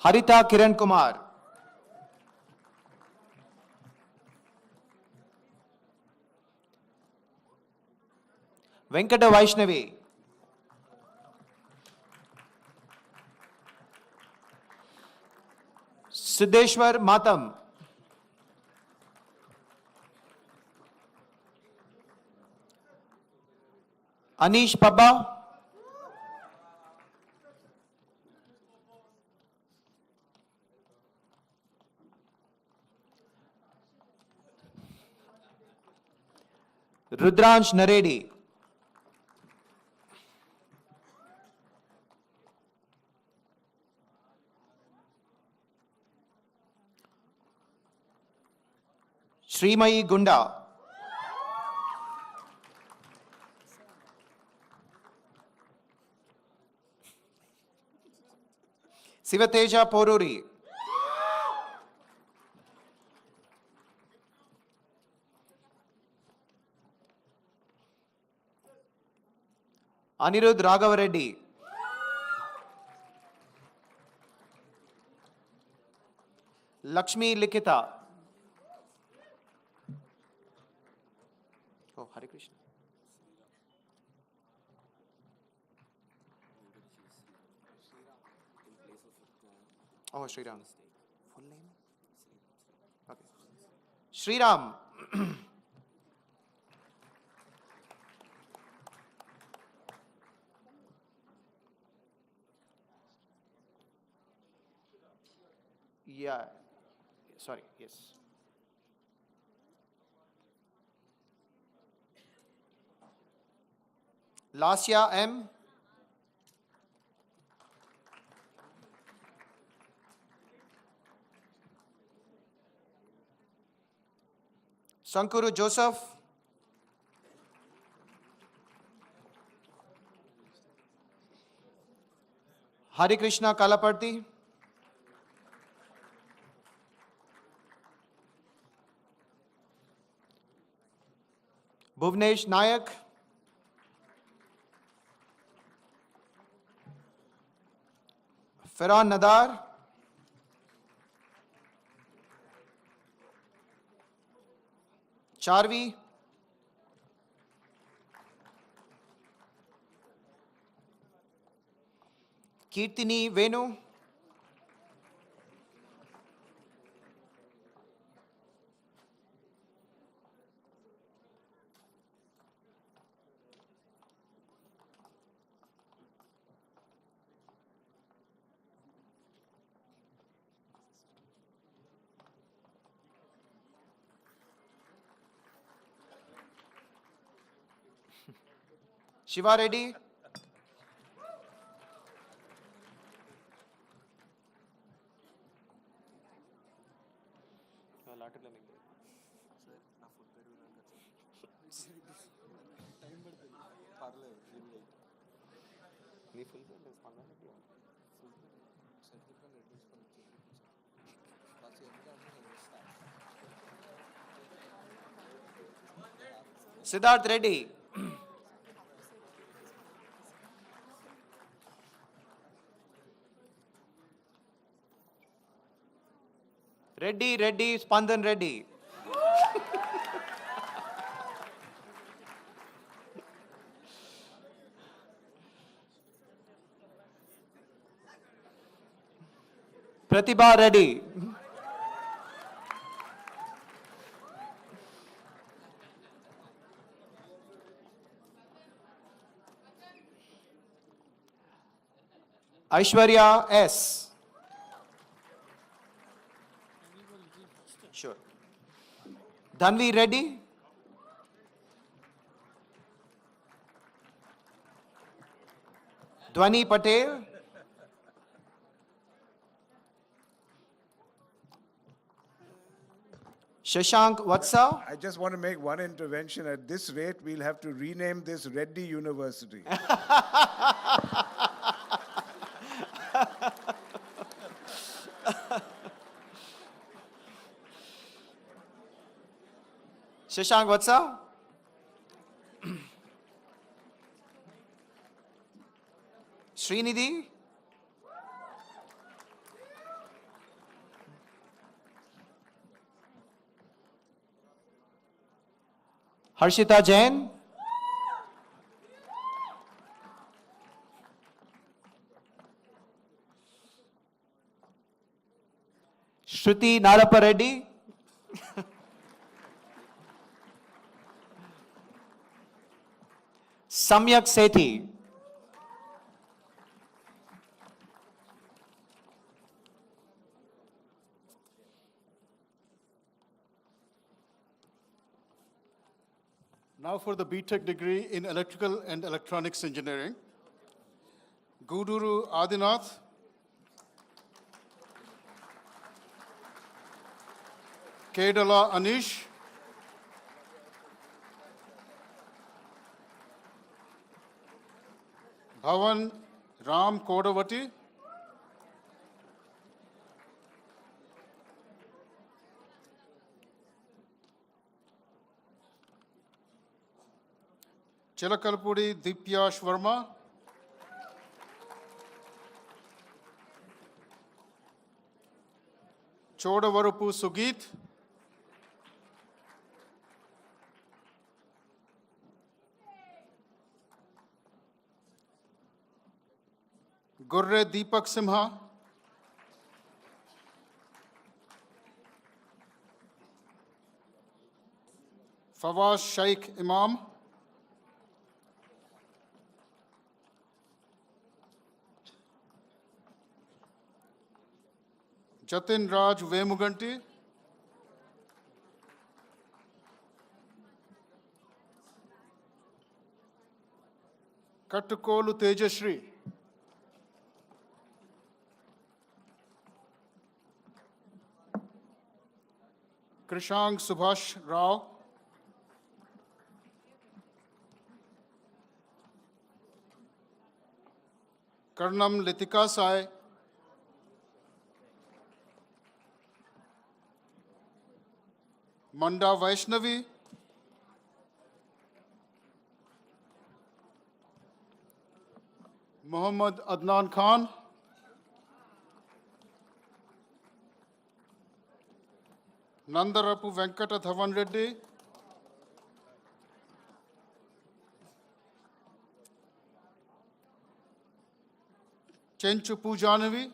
Harita Kiran Kumar. Venkata Vaishnavi. Siddheshwar Matam. Anish Pabba. Rudransh Naredi. Srimayi Gunda. Sivateja Poruri. Anirudh Raghav-Reddy. Lakshmi Likita. Oh, Hare Krishna. Oh, Sri-Ram. Full name? Okay. Sri-Ram. Yeah. Sorry, yes. Lasya M. Sankuru Joseph. Hari Krishna Kalaparti. Bhuvnesh Nayak. Farhan Nadar. Charvi. Kirtini Venu. Shiva Reddy. Siddharth Reddy. Reddy, Spandan Reddy. Pratibha Reddy. Aishwarya S. Sure. Dhanvi Reddy. Dwani Patel. Shashank Vatsa. I just want to make one intervention. At this rate, we'll have to rename this Reddy University. Shashank Vatsa. Srinidhi. Harshita Jain. Shruti Narappa Reddy. Samyak Sethi. Now for the BTech degree in Electrical and Electronics Engineering. Guduru Adinath. Kedala Anish. Bhavan Ram Kodavati. Chilakalpudi Dipyash Verma. Chodavarupu Sugit. Gurre Deepak Simha. Fawaz Shaikh Imam. Jatin Raj Vemuganti. Kattukolu Tejashri. Krishang Subhash Rao. Karnam Litika Sai. Manda Vaishnavi. Muhammad Adnan Khan. Nandarapu Venkata Dhawan Reddy. Chenchu Pujanavi.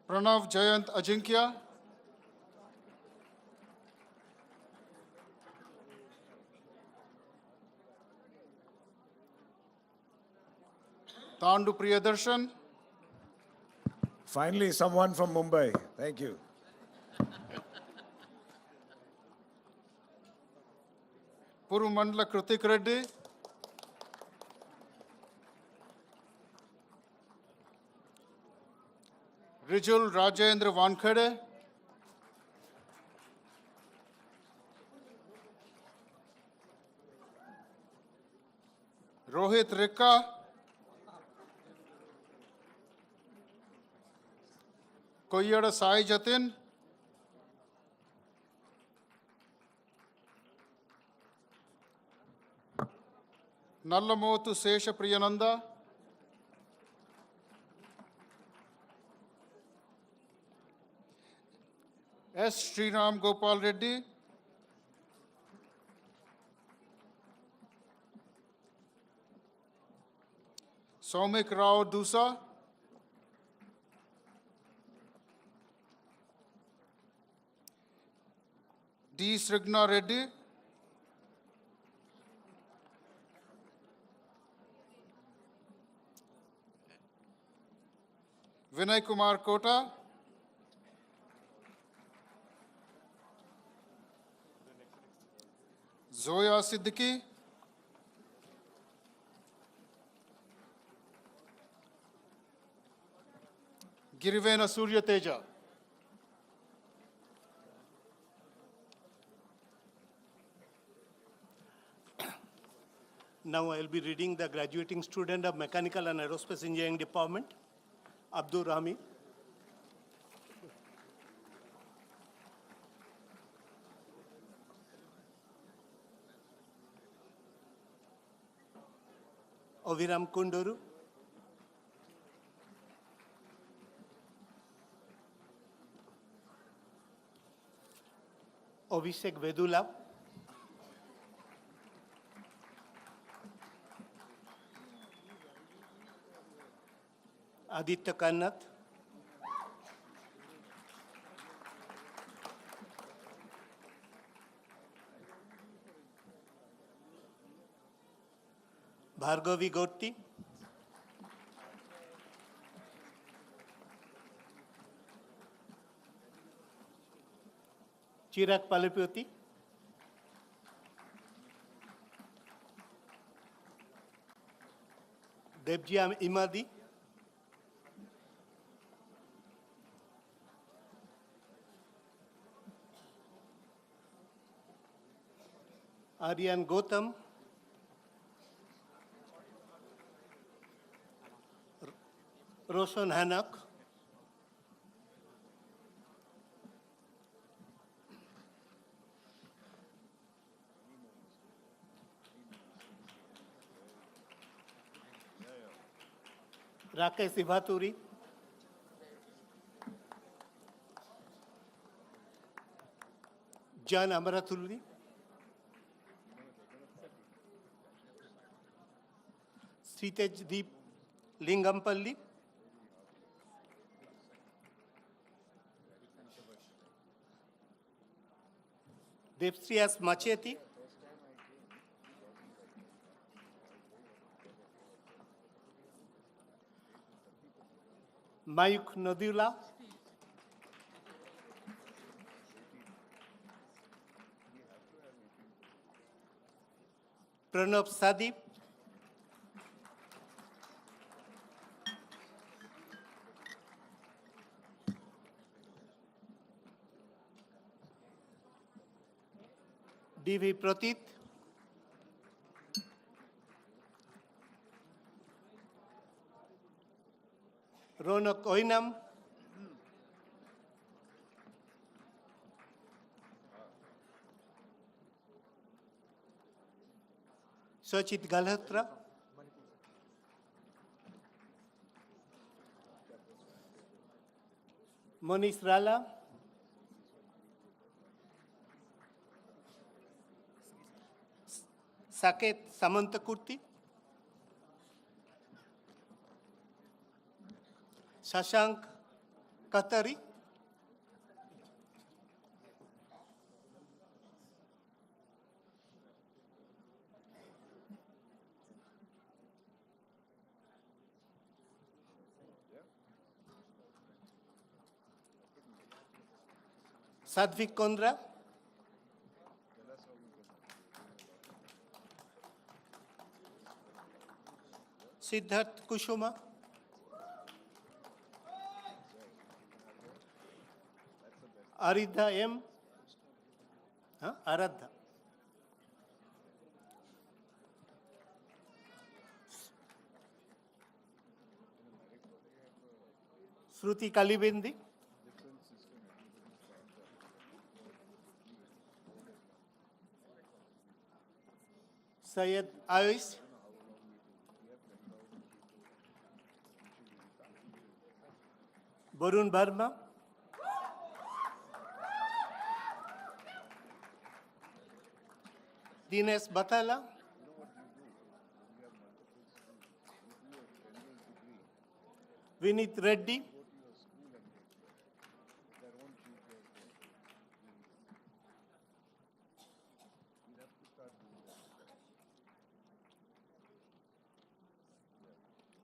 Pranav Jayant Ajinkya. Tandu Priyadarshan. Finally, someone from Mumbai. Thank you. Purumandla Kritik Reddy. Rijul Rajendra Wankhede. Rohit Rikka. Koyada Sai Jatin. Nallamotu Sesha Priyananda. S. Sriram Gopal Reddy. Soumik Rao Dusa. D. Srigna Reddy. Vinay Kumar Kota. Zoya Siddiqui. Girivena Surya Teja. Now I will be reading the graduating student of Mechanical and Aerospace Engineering Department, Abdur Rahmi. Oviram Kunduru. Abhishek Vedula. Aditya Kannath. Bhargavi Gotti. Chirag Palipyoti. Debji Imadi. Aryan Gautam. Roshan Hanak. Rakesh Ivaturi. John Amarathulli. Sritej Deep Lingampalli. Devsriyas Macheti. Mayuk Nadula, Pranab Sadip, DV Pratit, Ronak Oinam, Sachit Galhatra, Monish Rala, Saket Samantakurti, Shashank Katari, Sadvik Kondra, Siddharth Kushuma, Aridha M. Aradha. Shruti Kalibindi. Syed Ayush. Varun Verma. Dinesh Batala. Vinit Reddy.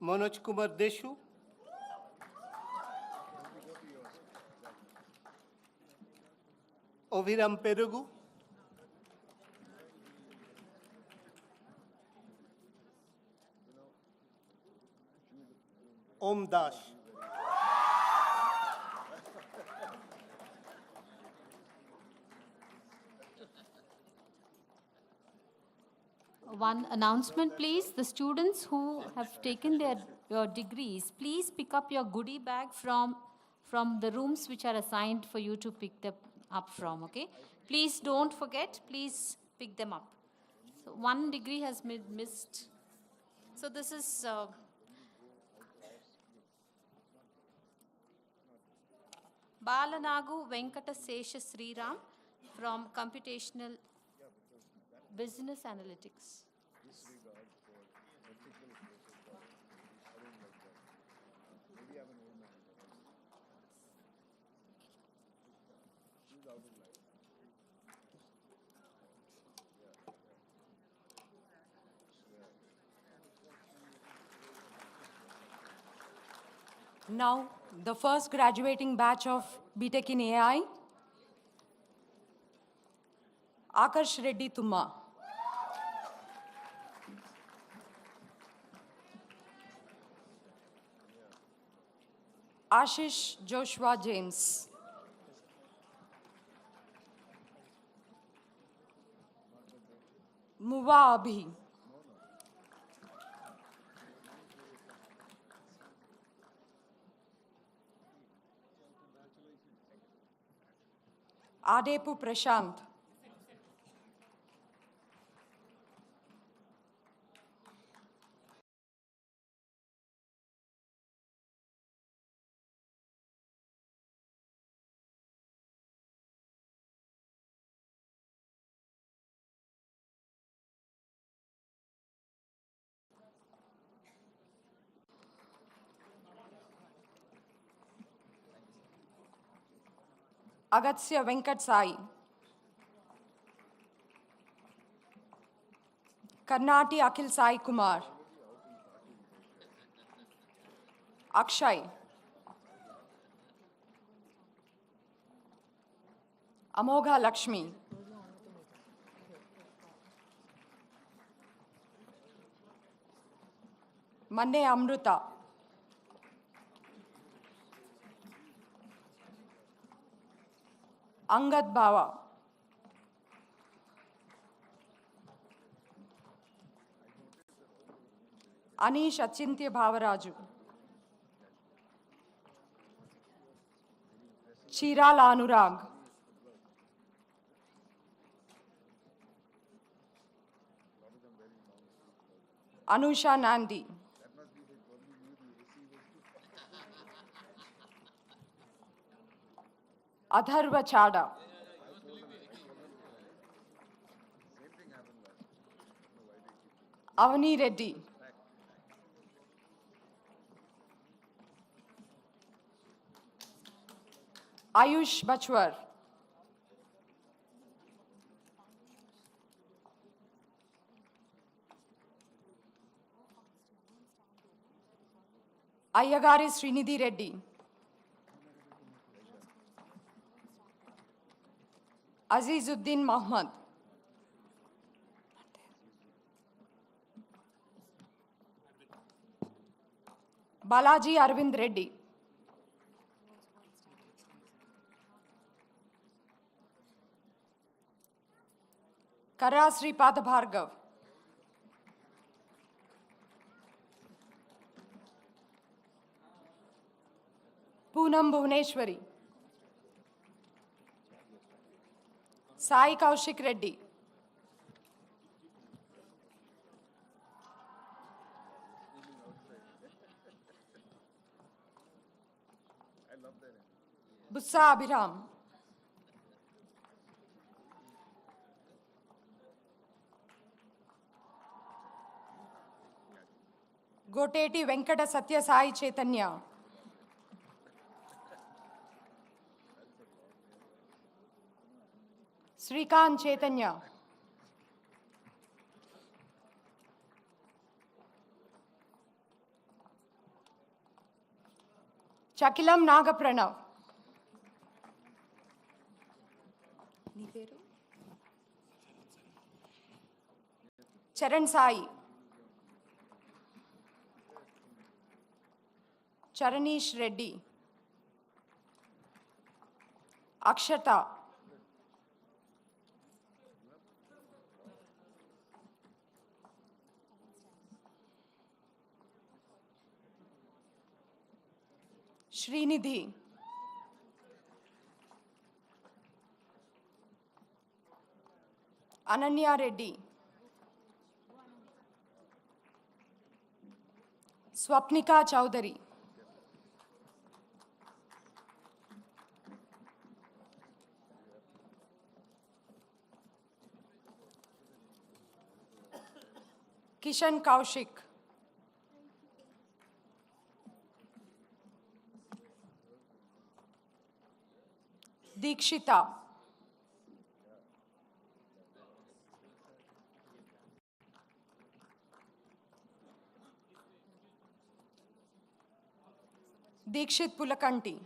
Manoj Kumar Deshu. Oviram Perugu. Om Das. One announcement, please. The students who have taken their degrees, please pick up your goodie bag from the rooms which are assigned for you to pick them up from, okay? Please don't forget, please pick them up. So one degree has been missed. So this is Balanagu Venkata Sesha Sriram from Computational Business Analytics. Now, the first graduating batch of BTech in AI, Akash Reddy Tumma. Ashish Joshua James. Muwa Abhi. Adepu Prashant. Agatsya Venkat Sai. Karnati Akhil Sai Kumar. Akshay. Amogha Lakshmi, Manne Amruta, Angad Bava, Anish Achintya Bhavaraju, Chiral Anurag, Anusha Nandi, Adharva Chada, Avani Reddy, Ayush Bachwar, Ayyagari Srinidhi Reddy, Azizuddin Mohammed, Balaji Arvind Reddy, Kara Sripada Bhargav, Poonam Bhuvaneshwari, Sai Kaushik Reddy, Bussa Abhiram, Goteti Venkata Satya Sai Chaitanya, Srikant Chaitanya, Chakilam Nagapranav, Charan Sai, Charanish Reddy, Akshata, Srinidhi, Ananya Reddy, Swapnika Chowdhury, Kishan Kaushik, Dikshita, Dikshit Pulakanti,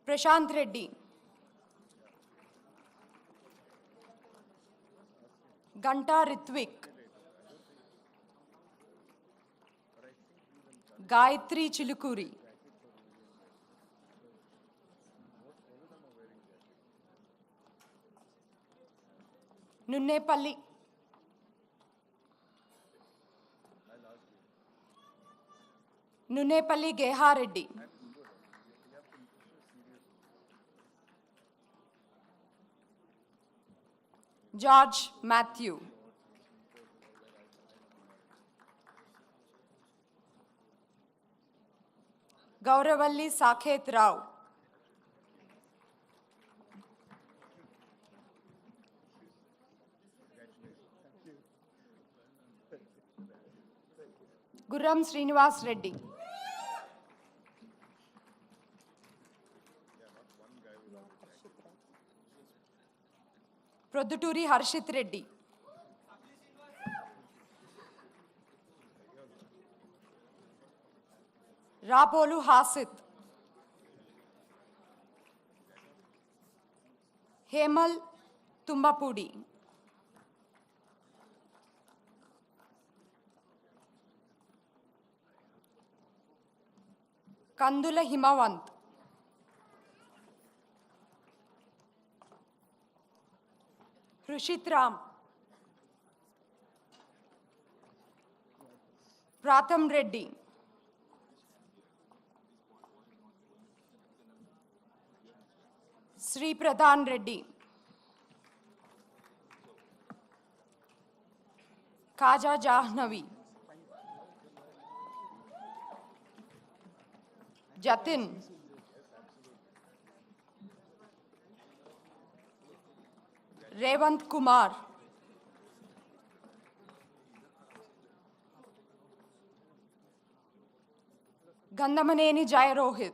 Prashant Reddy, Ganta Ritvik, Gayatri Chilukuri, Nunnepalli, Nunnepalli Geha Reddy, George Matthew, Gauravalli Sakhet Rao, Gurram Srinivas Reddy, Produturi Harshit Reddy, Rapolu Hasit, Hemal Tumbapudi, Kandula Himawant, Rushit Ram, Pratham Reddy, Sri.Damodar Reddy, Kaja Jahnavi, Jatin, Revant Kumar, Gandamaneni Jayarohit,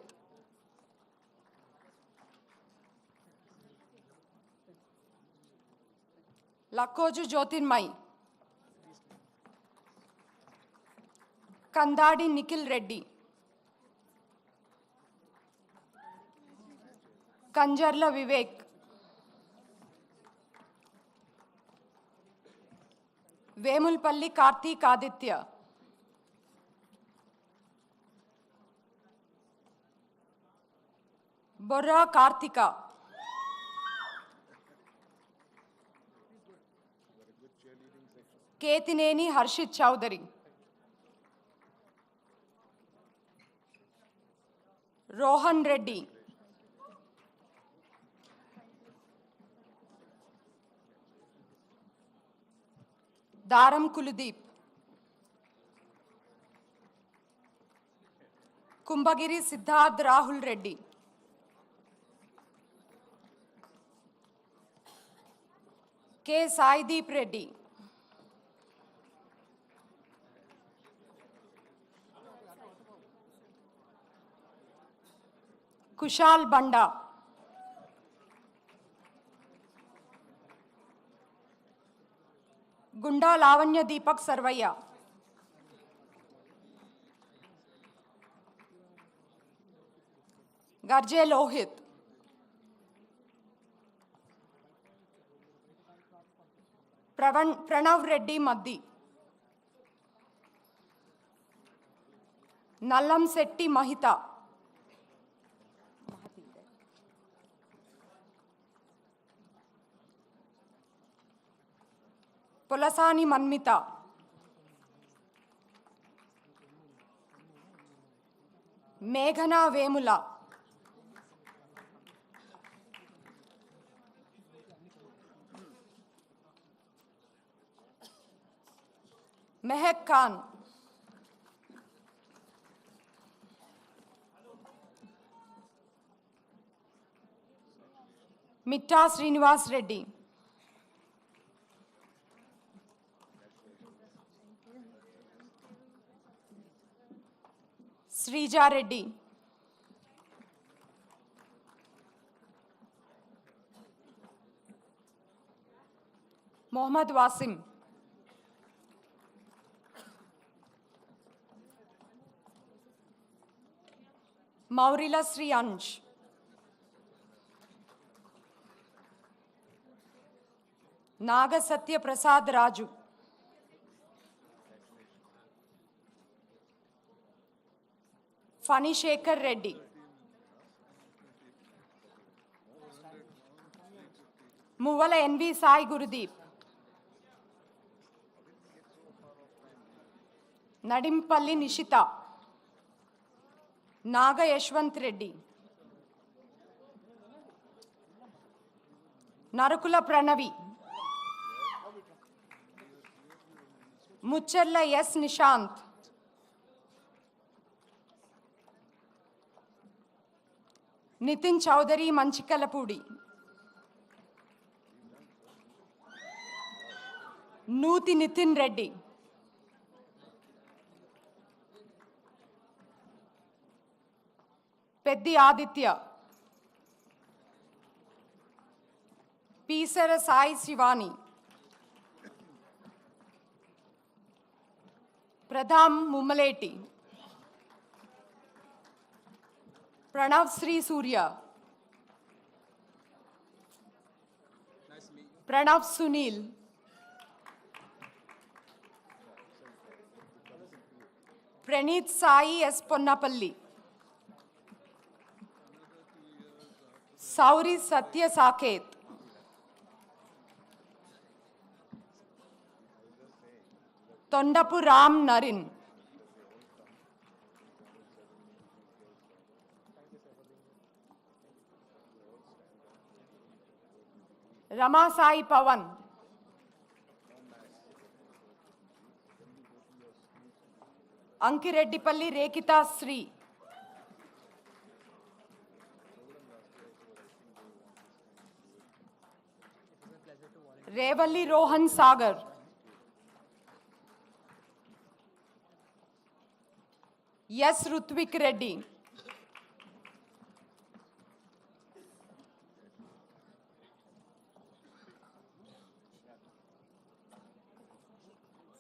Lakkoju Jyotirmai, Kandadi Nikhil Reddy, Kanjarla Vivek, Vemulpalli Karthik Aditya, Borra Karthika, Ketineni Harshit Chowdhury, Rohan Reddy, Daram Kuludeep, Kumbagiri Siddharth Rahul Reddy, K. Saideep Reddy, Kushal Banda, Gunda Lavanya Deepak Sarvaiya, Garje Lohit, Pranav Reddy Maddi, Nallam Setti Mahita, Pulasani Manmita, Meghana Vemula, Mehak Khan, Mitta Srinivas Reddy, Srija Reddy, Mohammad Wasim, Maurila Sri Ansh, Naga Satya Prasad Raju, Fani Shekhar Reddy, Muvala NV Sai Gurudeep, Nadimpalli Nishita, Naga Yashwant Reddy, Narakula Pranavi, Mucharla S. Nishant, Nitin Chowdhury Manchikalapudi, Nuti Nitin Reddy, Peddi Aditya, Pisara Sai Shivani, Pradham Mummaleti, Pranav Sri Surya. Pranav Sunil. Praneeth Sai S. Ponnapalli. Sauri Satya Saket. Tondapu Ram Narin. Rama Sai Pavan. Ankireddipalli Rekita Sri. Revalli Rohan Sagar. Yes, Rutvik Reddy.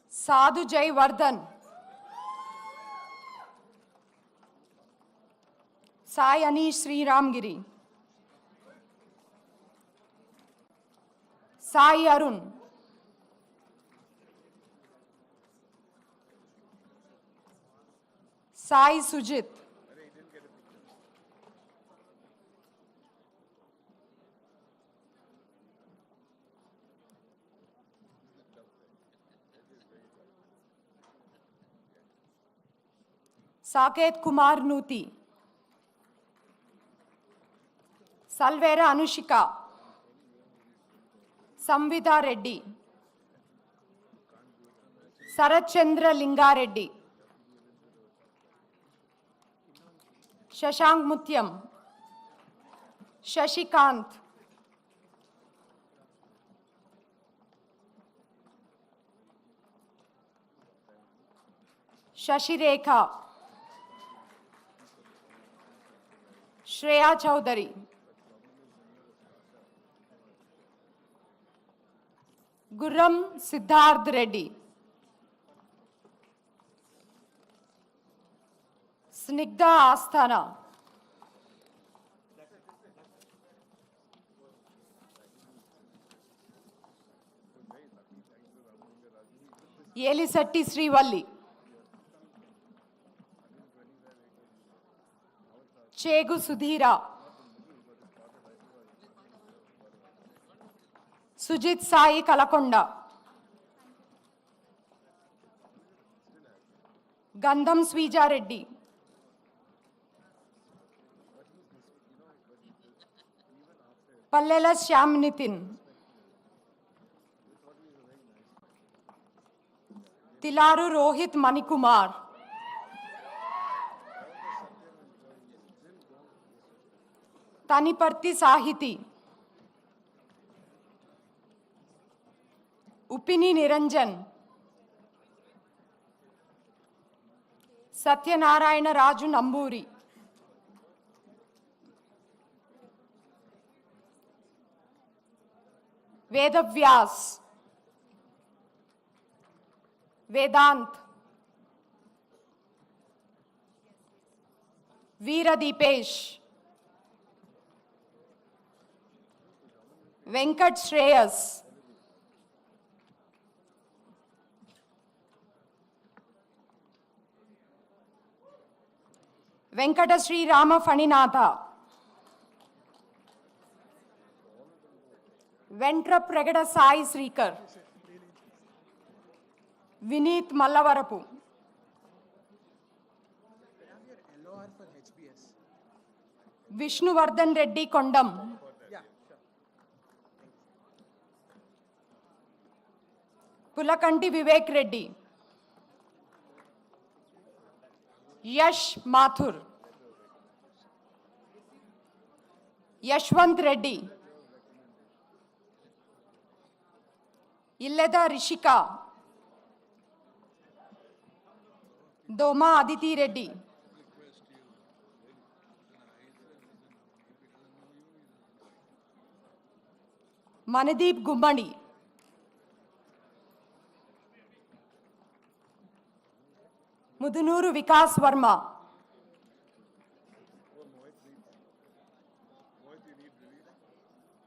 Sadhu Jai Vardhan. Sai Anish Sri Ramgiri. Sai Arun. Sai Sujit. Saket Kumar Nuti. Salvera Anushika. Samvita Reddy. Sarachandra Linga Reddy. Shashank Mutyam. Shashikant. Shashirekha. Shreya Chaudhary. Gurram Siddharth Reddy. Snigdha Asthana. Yelisatti Srivalli. Chegu Sudhira. Sujit Sai Kalakonda. Gandham Swija Reddy. Pallela Shyam Nitin. Tilaru Rohit Manikumar. Taniparti Sahiti. Upini Niranjan. Satyanarayana Raju Namburi. Vedavyas. Vedant. Veera Deepesh. Venkat Shreyas. Venkata Sri Rama Faninatha. Ventra Pragada Sai Srikar. Vineet Mallavarapu. Vishnuvardhan Reddy Kondam. Pulakanti Vivek Reddy. Yash Mathur. Yashwant Reddy. Illeda Rishika. Doma Aditi Reddy. Manadeep Gummadi. Mudunuru Vikas Verma.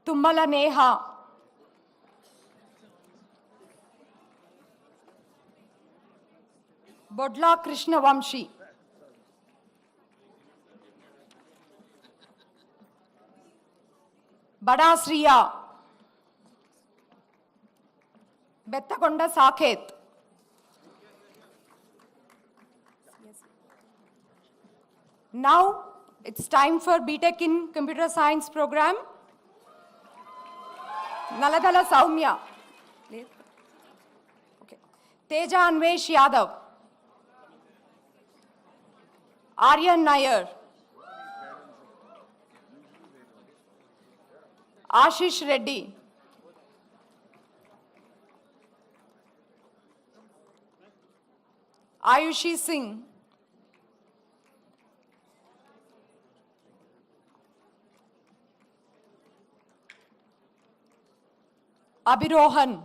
Tummala Neha, Bodla Krishna Vamshi, Bada Sriya, Bettakonda Saket. Now it's time for BTech in Computer Science program. Naladala Saumya. Okay. Teja Anvesh Yadav. Aryan Nair. Ashish Reddy. Ayushi Singh. Abhirohan.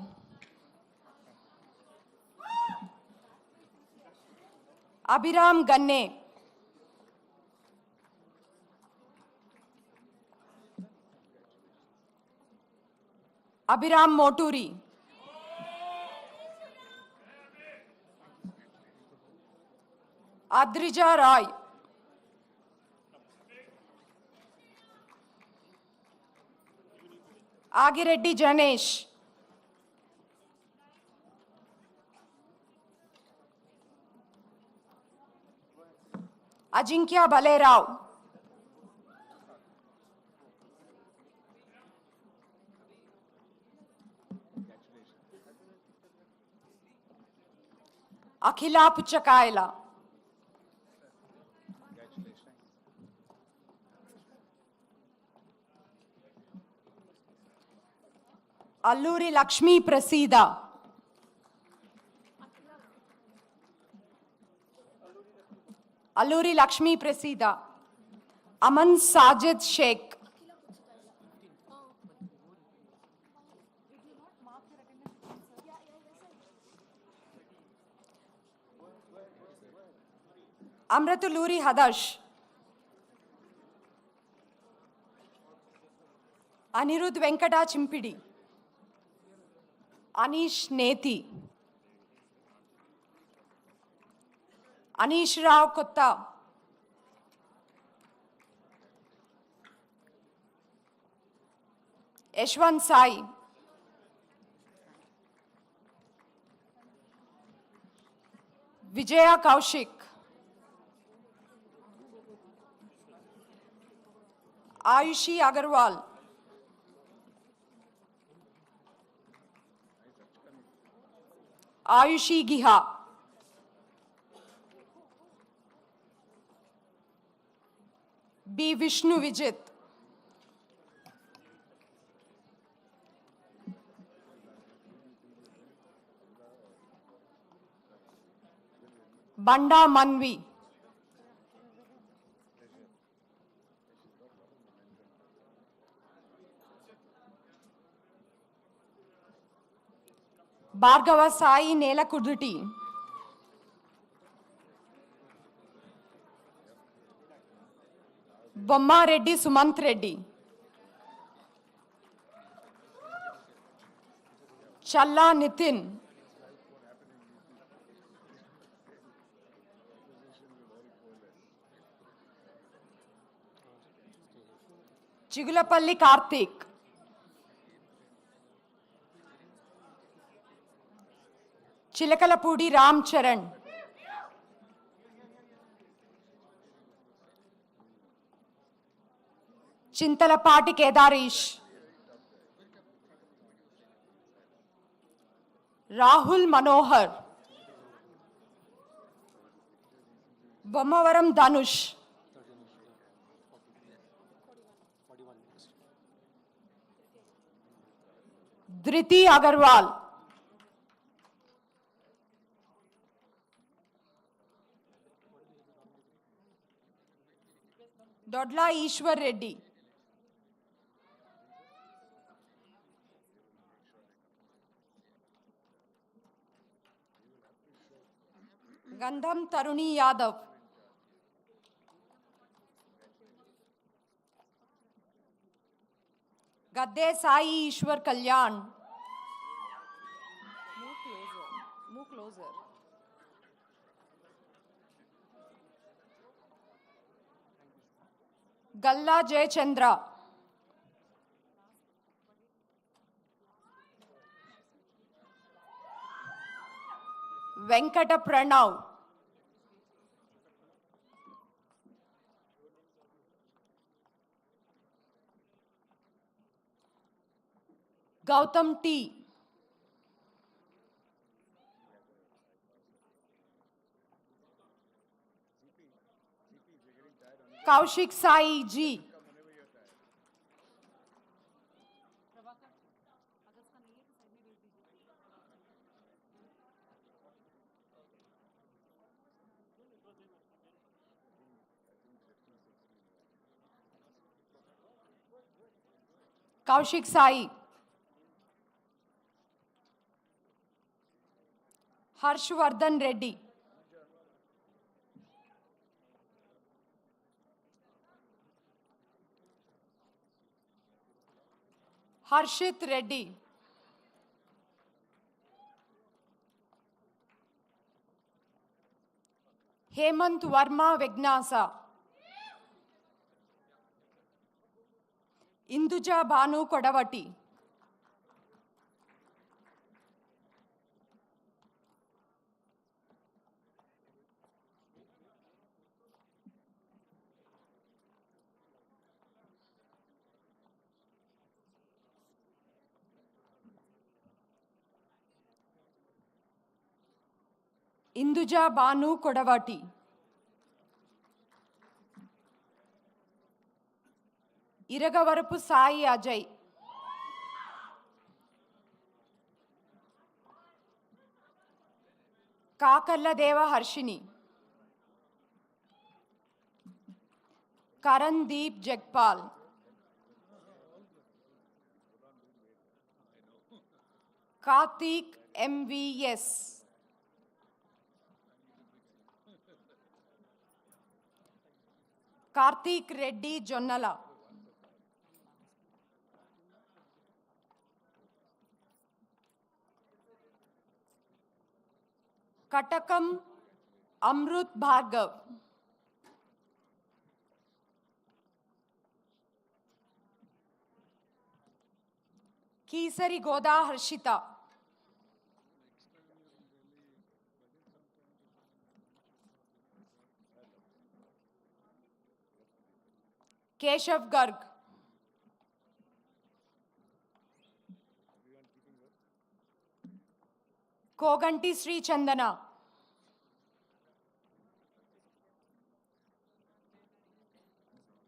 Abhiram Ganne. Abhiram Moturi. Adrija Roy. Agireddy Janesh. Ajinkya Balerao. Akhila Puchakaila. Alluri Lakshmi Prasida. Alluri Lakshmi Prasida. Aman Sajid Sheikh. Amratuluri Hadash. Anirudh Venkata Chimpidi. Anish Nethi. Anish Rao Kotta. Yashwant Sai. Vijaya Kaushik. Ayushi Agarwal. Ayushi Giha. B. Vishnu Vijit. Banda Manvi. Bhargava Sai Nela Kuduti. Bomma Reddy Sumant Reddy. Challa Nitin. Chigulapalli Karthik. Chilakalapudi Ram Charan. Chintalapati Kedarish. Rahul Manohar. Bommavaram Dhanush. Dhriti Agarwal. Dodla Ishwar Reddy. Gandham Taruni Yadav. Gadde Sai Ishwar Kalyan. Move closer. Galla Jayachandra. Venkata Pranav. Gautam T. Kaushik Sai G. Kaushik Sai. Harshvardhan Reddy. Harshit Reddy. Hemant Varma Vignasa. Induja Banu Kodavati. Induja Banu Kodavati. Iragavarapu Sai Ajay. Kakalla Deva Harshini. Karandeep Jagpal. Karthik MVS. Karthik Reddy Jonnala. Katakam Amrut Bhargav. Kesari Goda Harshita. Keshav Garg. Koganti Sri Chandana.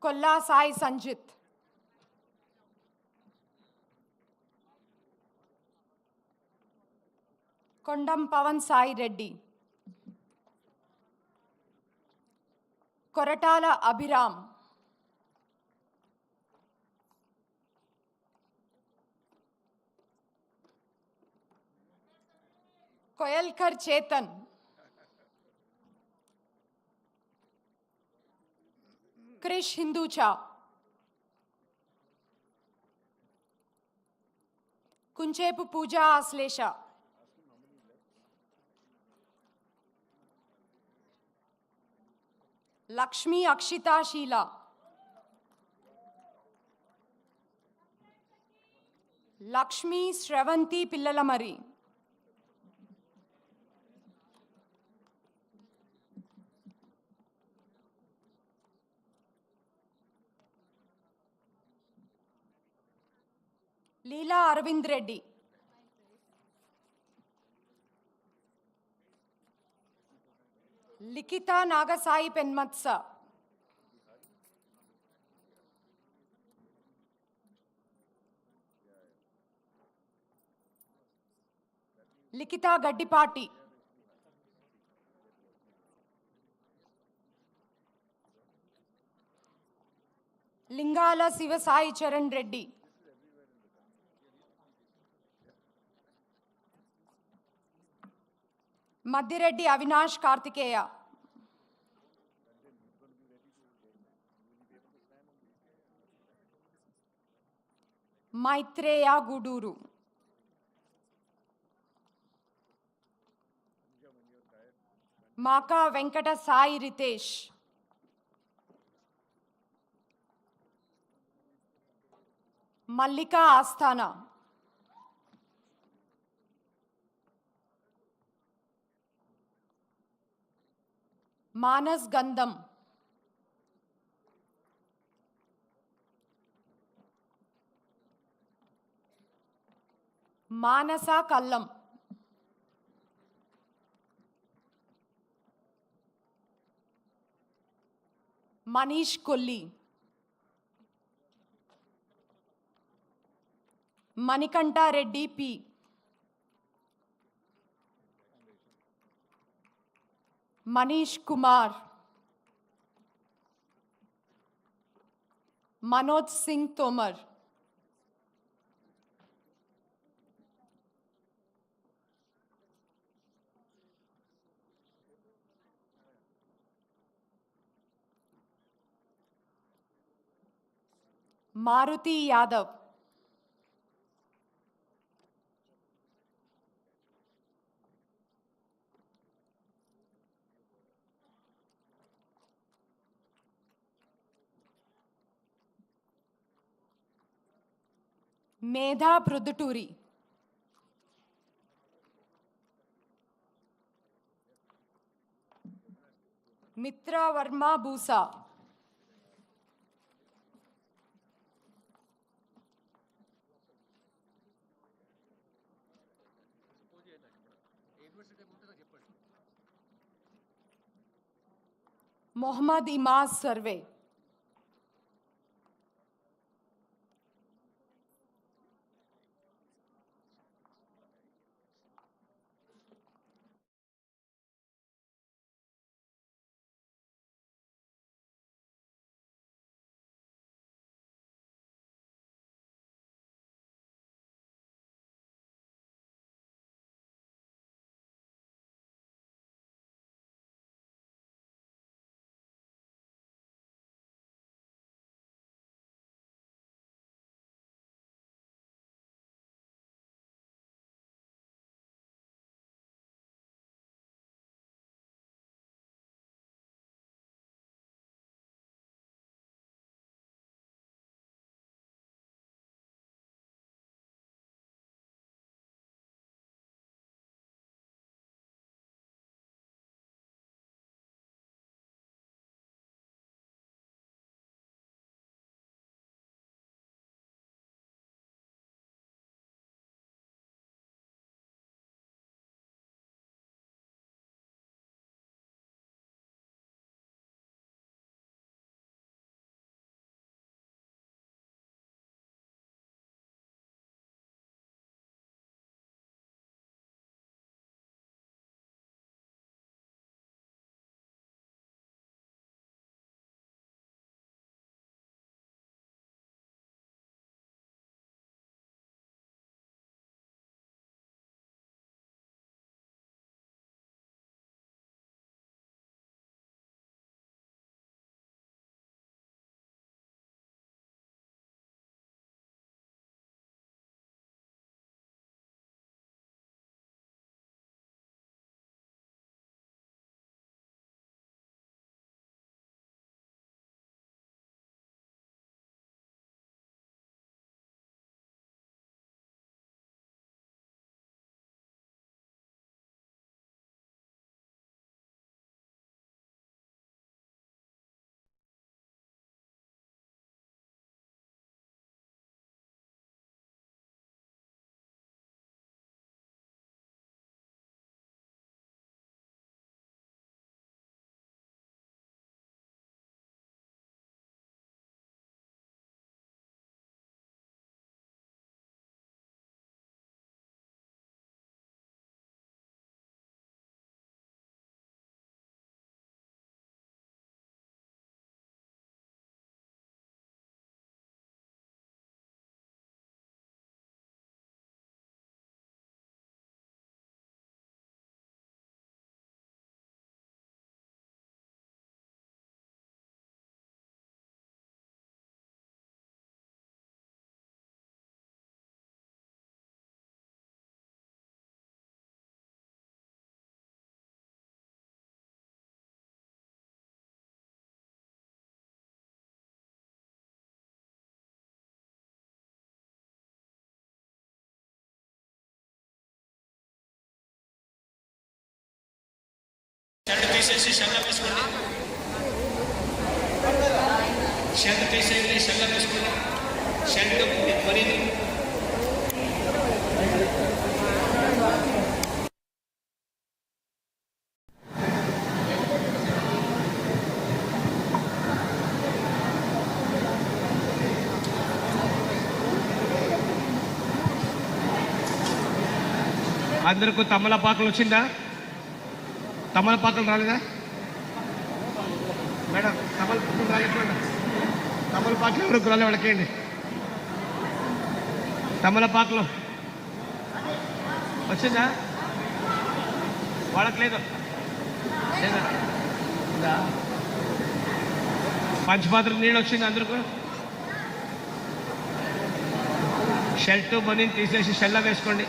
Kolla Sai Sanjit. Kondam Pavan Sai Reddy. Koratala Abhiram. Koyalkar Chetan. Krish Hinducha. Kunchepu Pooja Aslesha. Lakshmi Akshita Sheela. Lakshmi Sravanti Pillalamari. Leela Arvind Reddy. Likita Nagasai Penmatsa. Likita Gaddipati. Lingala Sivasai Charan Reddy. Madhireddy Avinash Kartikeya. Maitreya Guduru. Maka Venkata Sai Ritesh. Mallika Asthana. Manas Gandham. Manasa Kallam. Manish Kolli. Manikanta Reddy P. Manish Kumar. Manoj Singh Tomar. Maruti Yadav. Medha Pruduturi. Mitra Varma Busa. Mohammad Imaz Sarve. Shirt తీసేసి షల్ల వేసుకోండి. Shirt తీసేసి షల్ల వేసుకోండి. Shirt మరి అందరికీ తమలపాకులు వచ్చిందా? తమలపాకులు రాలేదా మేడం? తమలపాకులు రాలేదు మేడం. తమలపాకులు ఎవరికి రాలే వాళ్ళకేంటి? తమలపాకులు వచ్చిందా? వాళ్ళకి లేదు లేదా? పంచపాత్ర నీళ్ళు వచ్చింది అందరికీ? షర్టు బనీన్ తీసేసి షెల్ల వేసుకోండి.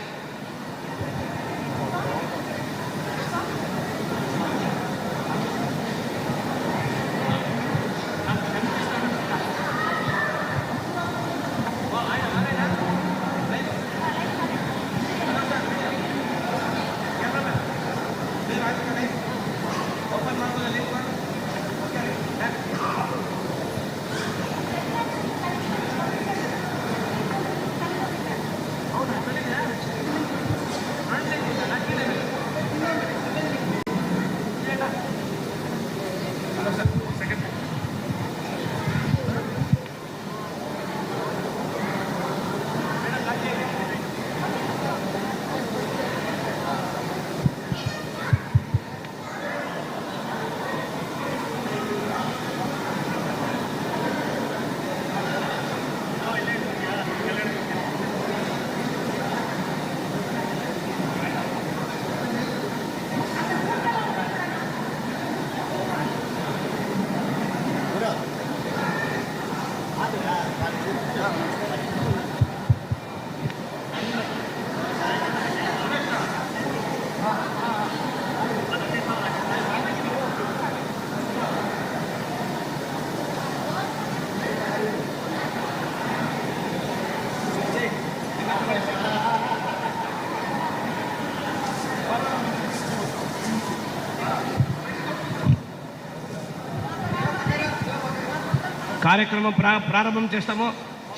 కార్యక్రమం ప్రారంభం చేస్తాము.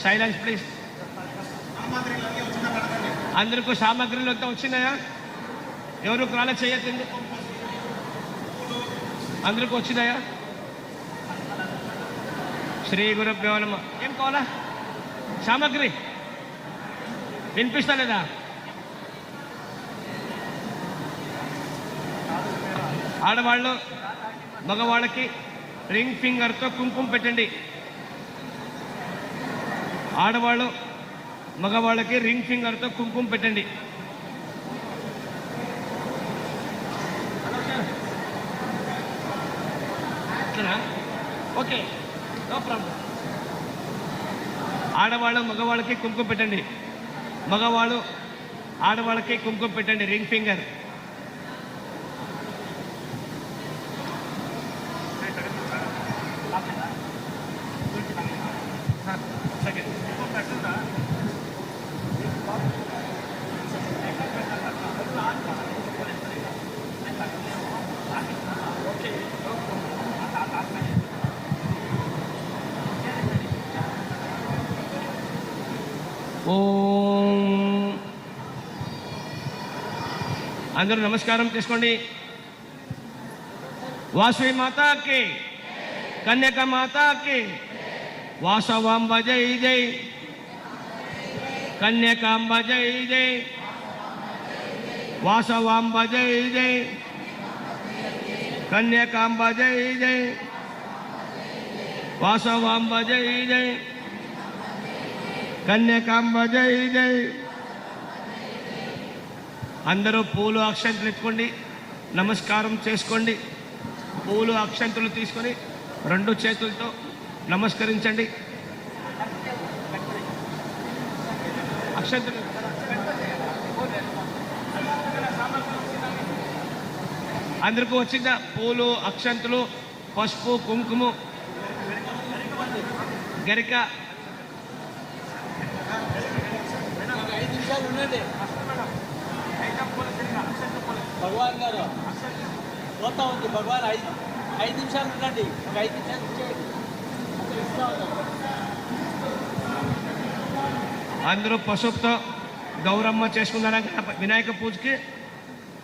Silence please. అందరికీ సామాగ్రిలు అంతా వచ్చినాయా? ఎవరు రాలే చేయొద్దండి. అందరికీ వచ్చినాయా? శ్రీ గురుభ్యో నమః. ఏం కావాలా సామాగ్రి? వినిపిస్తా లేదా? ఆడవాళ్ళు మగవాళ్ళకి రింగ్ ఫింగర్తో కుంకుమ పెట్టండి. ఆడవాళ్ళు మగవాళ్ళకి రింగ్ ఫింగర్తో కుంకుమ పెట్టండి. Okay, no problem. ఆడవాళ్ళు మగవాళ్ళకి కుంకుమ పెట్టండి. మగవాళ్ళు ఆడవాళ్ళకి కుంకుమ పెట్టండి. Ring finger. ఓం. అందరూ నమస్కారం చేసుకోండి. వాసవి మాతాకి, కన్యక మాతాకి, వాసవాంబ జై జై, కన్యకాంబ జై జై, వాసవాంబ జై జై, కన్యకాంబ జై జై, వాసవాంబ జై జై, కన్యకాంబ జై జై. అందరూ పూలు అక్షంతలు ఎత్తుకోండి, నమస్కారం చేసుకోండి. పూలు అక్షంతలు తీసుకొని రెండు చేతులతో నమస్కరించండి. అక్షంతలు అందరికీ వచ్చిందా? పూలు అక్షంతలు, పసుపు, కుంకుమ, గరిక. భగవాన్ గారు పోతా ఉంది భగవాన్ 5 నిమిషాలు ఉండండి, ఒక 5 నిమిషాలు ఇచ్చేయండి. అందరూ పసుపుతో గౌరమ్మ చేసుకున్నాక వినాయక పూజకి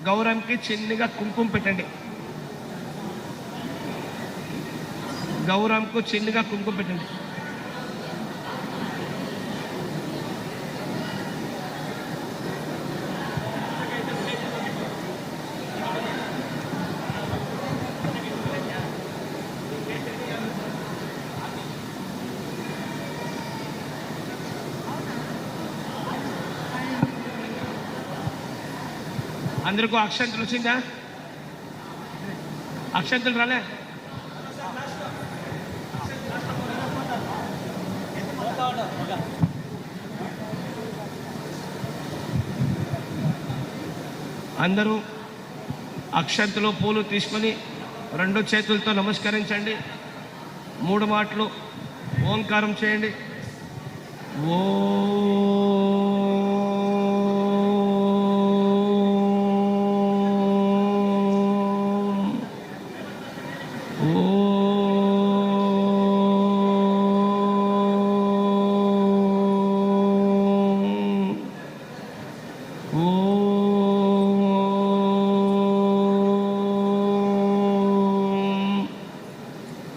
గౌరమ్మకి చిన్నగా కుంకుమ పెట్టండి. గౌరమ్మకు చిన్నగా కుంకుమ పెట్టండి. అందరికీ అక్షంతలు వచ్చిందా? అక్షంతలు రాలే? అందరూ అక్షంతలు పూలు తీసుకొని 2 చేతులతో నమస్కరించండి. 3 మాటలు ఓంకారం చేయండి. ఓ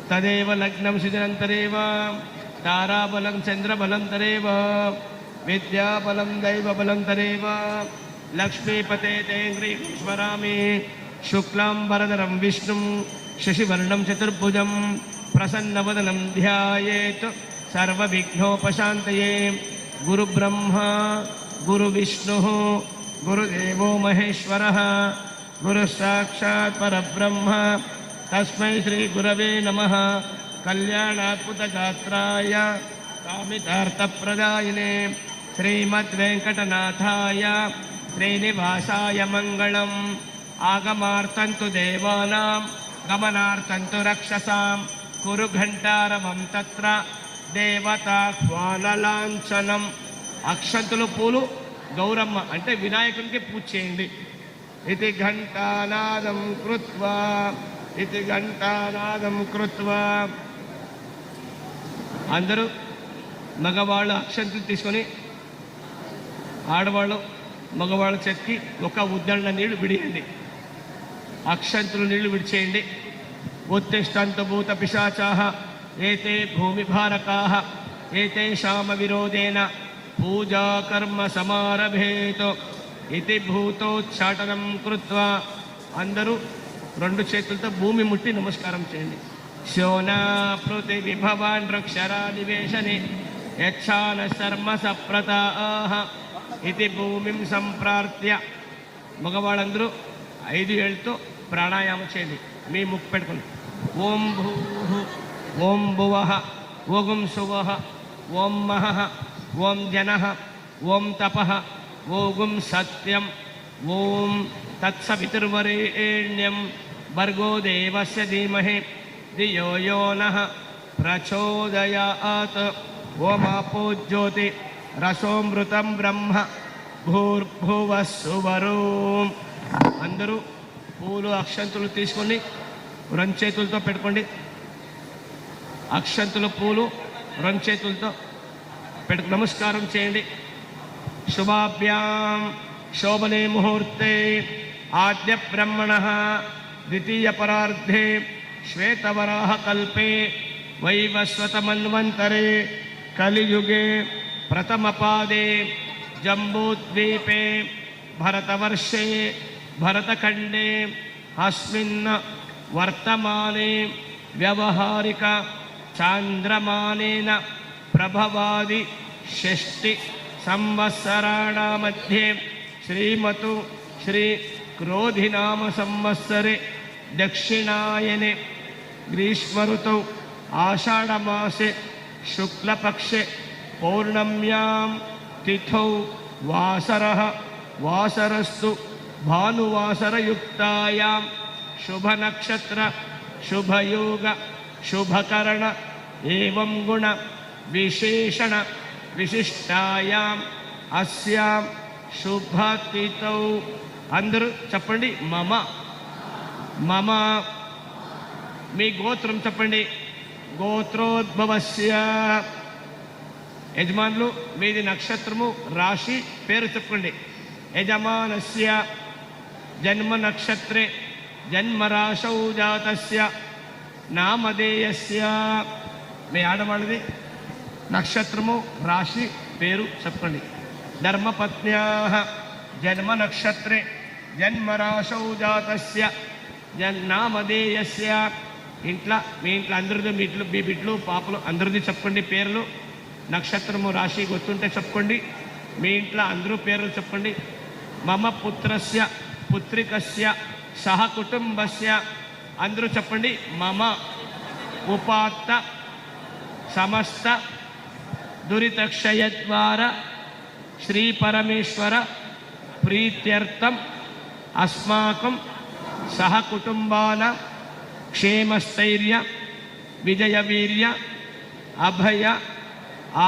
తదేవ లగ్నం శిథిరంతరేవ తారాబలం చంద్రబలం తరేవ విద్యాబలం దైవబలం తరేవ లక్ష్మీపతే తేంద్రీశ్వరామి శుక్లాం వరదరం విష్ణుం శశివర్ణం చతుర్భుజం ప్రసన్నవదనం ధ్యాయేత్ సర్వవిఘ్నోపశాంతయే. గురుబ్రహ్మ గురువిష్ణు గురుదేవో మహేశ్వరః గురుసాక్షాత్ పరబ్రహ్మ తస్మై శ్రీ గురవే నమః. కళ్యాణాద్భుతగాత్రాయ కామితార్థప్రదాయినే శ్రీమద్వేంకటనాథాయ శ్రీనివాసాయ మంగళం. ఆగమార్థంతు దేవానాం గమనార్థంతు రక్షసాం కురు ఘంటారవం తత్ర దేవతాహ్వానలాంఛనం. అక్షంతులు పూలు గౌరమ్మ అంటే వినాయకునికి పూజ చేయండి. ఇది ఘంటానాదం కృత్వా ఇది ఘంటానాదం కృత్వా. అందరూ మగవాళ్ళు అక్షంతులు తీసుకొని ఆడవాళ్ళు మగవాళ్ళ చేతికి ఒక ఉద్దరణ నీళ్లు విడియండి. అక్షంతులు నీళ్లు విడిచేయండి. ఉత్తిష్టంతు భూత పిశాచాః ఏతే భూమిభారకాః ఏతేషామ విరోధేన పూజా కర్మ సమారభేత్ ఇది భూతోచ్చాటనం కృత్వా. అందరూ 2 చేతులతో భూమి ముట్టి నమస్కారం చేయండి. శోనా పృథివీ భవాన్ వృక్షరా నివేశనే యచ్ఛాన శర్మ సప్రతాః ఇది భూమిం సంప్రార్థ్య. మగవాళ్ళందరూ 5 ఏళ్ళతో ప్రాణాయామం చేయండి. మీ ముక్కు పెట్టుకోండి. ఓం భూః ఓం భువః ఓం సువః ఓం మహః ఓం జనః ఓం తపః ఓం సత్యం ఓం తత్సవితుర్వరేణ్యం భర్గో దేవస్య ధీమహి ధియో యో నః ప్రచోదయాత్. ఓమాపో జ్యోతి రసోమృతం బ్రహ్మ భూర్భువః సువరోం. అందరూ పూలు అక్షంతులు తీసుకొని 2 చేతులతో పెట్టుకోండి. అక్షంతుల పూలు 2 చేతులతో పెట్టు నమస్కారం చేయండి. శుభాభ్యాం శోభనే ముహూర్తే ఆద్య బ్రహ్మణః ద్వితీయ పరార్ధే శ్వేతవరాహ కల్పే వైవస్వతమన్వంతరే కలియుగే ప్రథమ పాదే జంబూద్వీపే భరతవర్షే భరతఖండే అస్మిన్ వర్తమానే వ్యవహారిక చాంద్రమానేన ప్రభవాది షష్ఠి సంవత్సరాణ మధ్యే శ్రీమతు శ్రీ క్రోధినామ సంవత్సరే దక్షిణాయనే గ్రీష్మఋతౌ ఆషాఢమాసే శుక్లపక్షే పౌర్ణమ్యాం తిథౌ వాసరః వాసరస్తు భానువాసరయుక్తాయాం శుభనక్షత్ర శుభయోగ శుభకరణ ఏవం గుణ విశేషణ విశిష్టాయాం అస్యాం శుభతిథౌ. అందరూ చెప్పండి మమ మమ మీ గోత్రం చెప్పండి. గోత్రోద్భవస్య యజమానులు మీది నక్షత్రము రాశి పేరు చెప్పండి. యజమానస్య జన్మ నక్షత్రే జన్మరాశౌ జాతస్య నామధేయస్య మీ ఆడవాళ్ళది నక్షత్రము రాశి పేరు చెప్పండి. ధర్మపత్న్యాః జన్మ నక్షత్రే జన్మరాశౌ జాతస్య నామధేయస్య ఇంట్లో మీ ఇంట్లో అందరిది మీ బిడ్డలు పాపలు అందరిది చెప్పండి పేర్లు. నక్షత్రము రాశి గుర్తుంటే చెప్పండి. మీ ఇంట్లో అందరూ పేర్లు చెప్పండి. మమ పుత్రస్య పుత్రికస్య సహ కుటుంబస్య అందరూ చెప్పండి. మమ ఉపాత్త సమస్త దురితక్షయద్వార శ్రీ పరమేశ్వర ప్రీత్యర్థం అస్మాకం సహ కుటుంబాన క్షేమస్థైర్య విజయవీర్య అభయ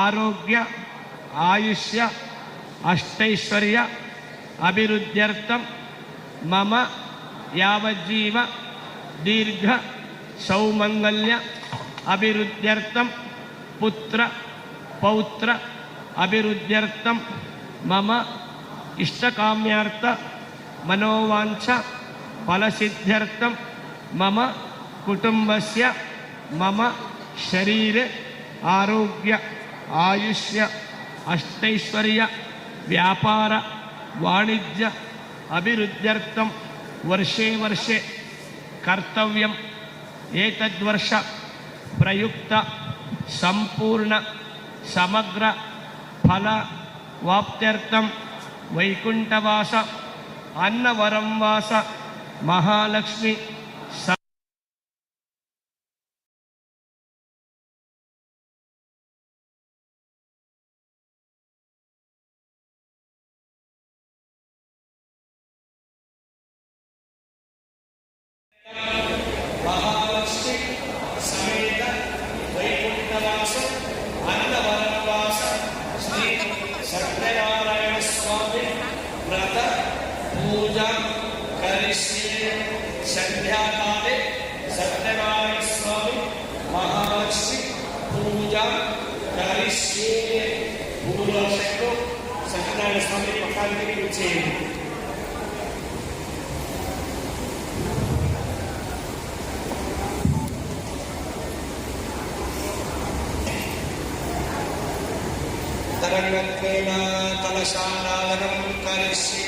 ఆరోగ్య ఆయుష్య అష్టైశ్వర్య అభివృద్ధ్యర్థం మమ యావజ్జీవ దీర్ఘ సౌమంగళ్య అభివృద్ధ్యర్థం పుత్ర పౌత్ర అభివృద్ధ్యర్థం మమ ఇష్టకామ్యార్థ మనోవాంఛ ఫలసిద్ధ్యర్థం మమ కుటుంబస్య మమ శరీరే ఆరోగ్య ఆయుష్య అష్టైశ్వర్య వ్యాపార వాణిజ్య అభివృద్ధ్యర్థం వర్షే వర్షే కర్తవ్యం ఏతద్వర్ష ప్రయుక్త సంపూర్ణ సమగ్ర ఫల వాప్త్యర్థం వైకుంఠవాస అన్నవరం వాస మహాలక్ష్మి మహాలక్ష్మి సమేత వైకుంఠవాస అన్నవరవాస శ్రీ సత్యనారాయణ స్వామి వ్రత పూజ కరిష్యే. సంధ్యాకాలే సత్యనారాయణ స్వామి మహాలక్ష్మి పూజ కరిష్యే. పూర్వశంలో సత్యనారాయణ స్వామి పక్కానికి వచ్చేయండి. తరంగత్వేన కలశానాదనం కరిష్యే.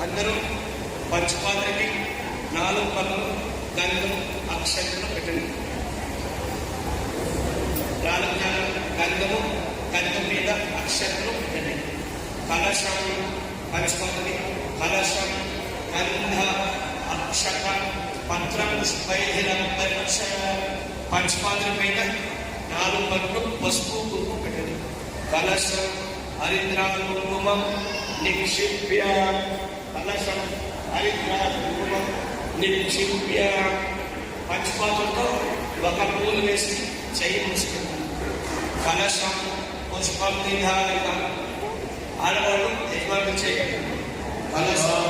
అందరూ పంచపాత్రకి 4 పళ్ళు గంధం అక్షంతలు పెట్టండి. 4 గంధము గంధం మీద అక్షంతలు పెట్టండి. కలశం పంచపాత్రకి కలశం గంధ అక్షత పత్రం పుష్పైధిరపరిచ. పంచపాత్ర మీద 4 పళ్ళు పసుపు కుంకుమ పెట్టండి. కలశం హరిద్రాకుంకుమం నిక్షిప్య. కలశం హరిద్రాకుంకుమం నిక్షిప్య. పంచపాత్రతో 1 పూలు వేసి చెయ్యి మూసుకుంటాం. కలశం పుష్పం నిధారితం. ఆడవాళ్ళు యజమానులు చేయండి. కలశం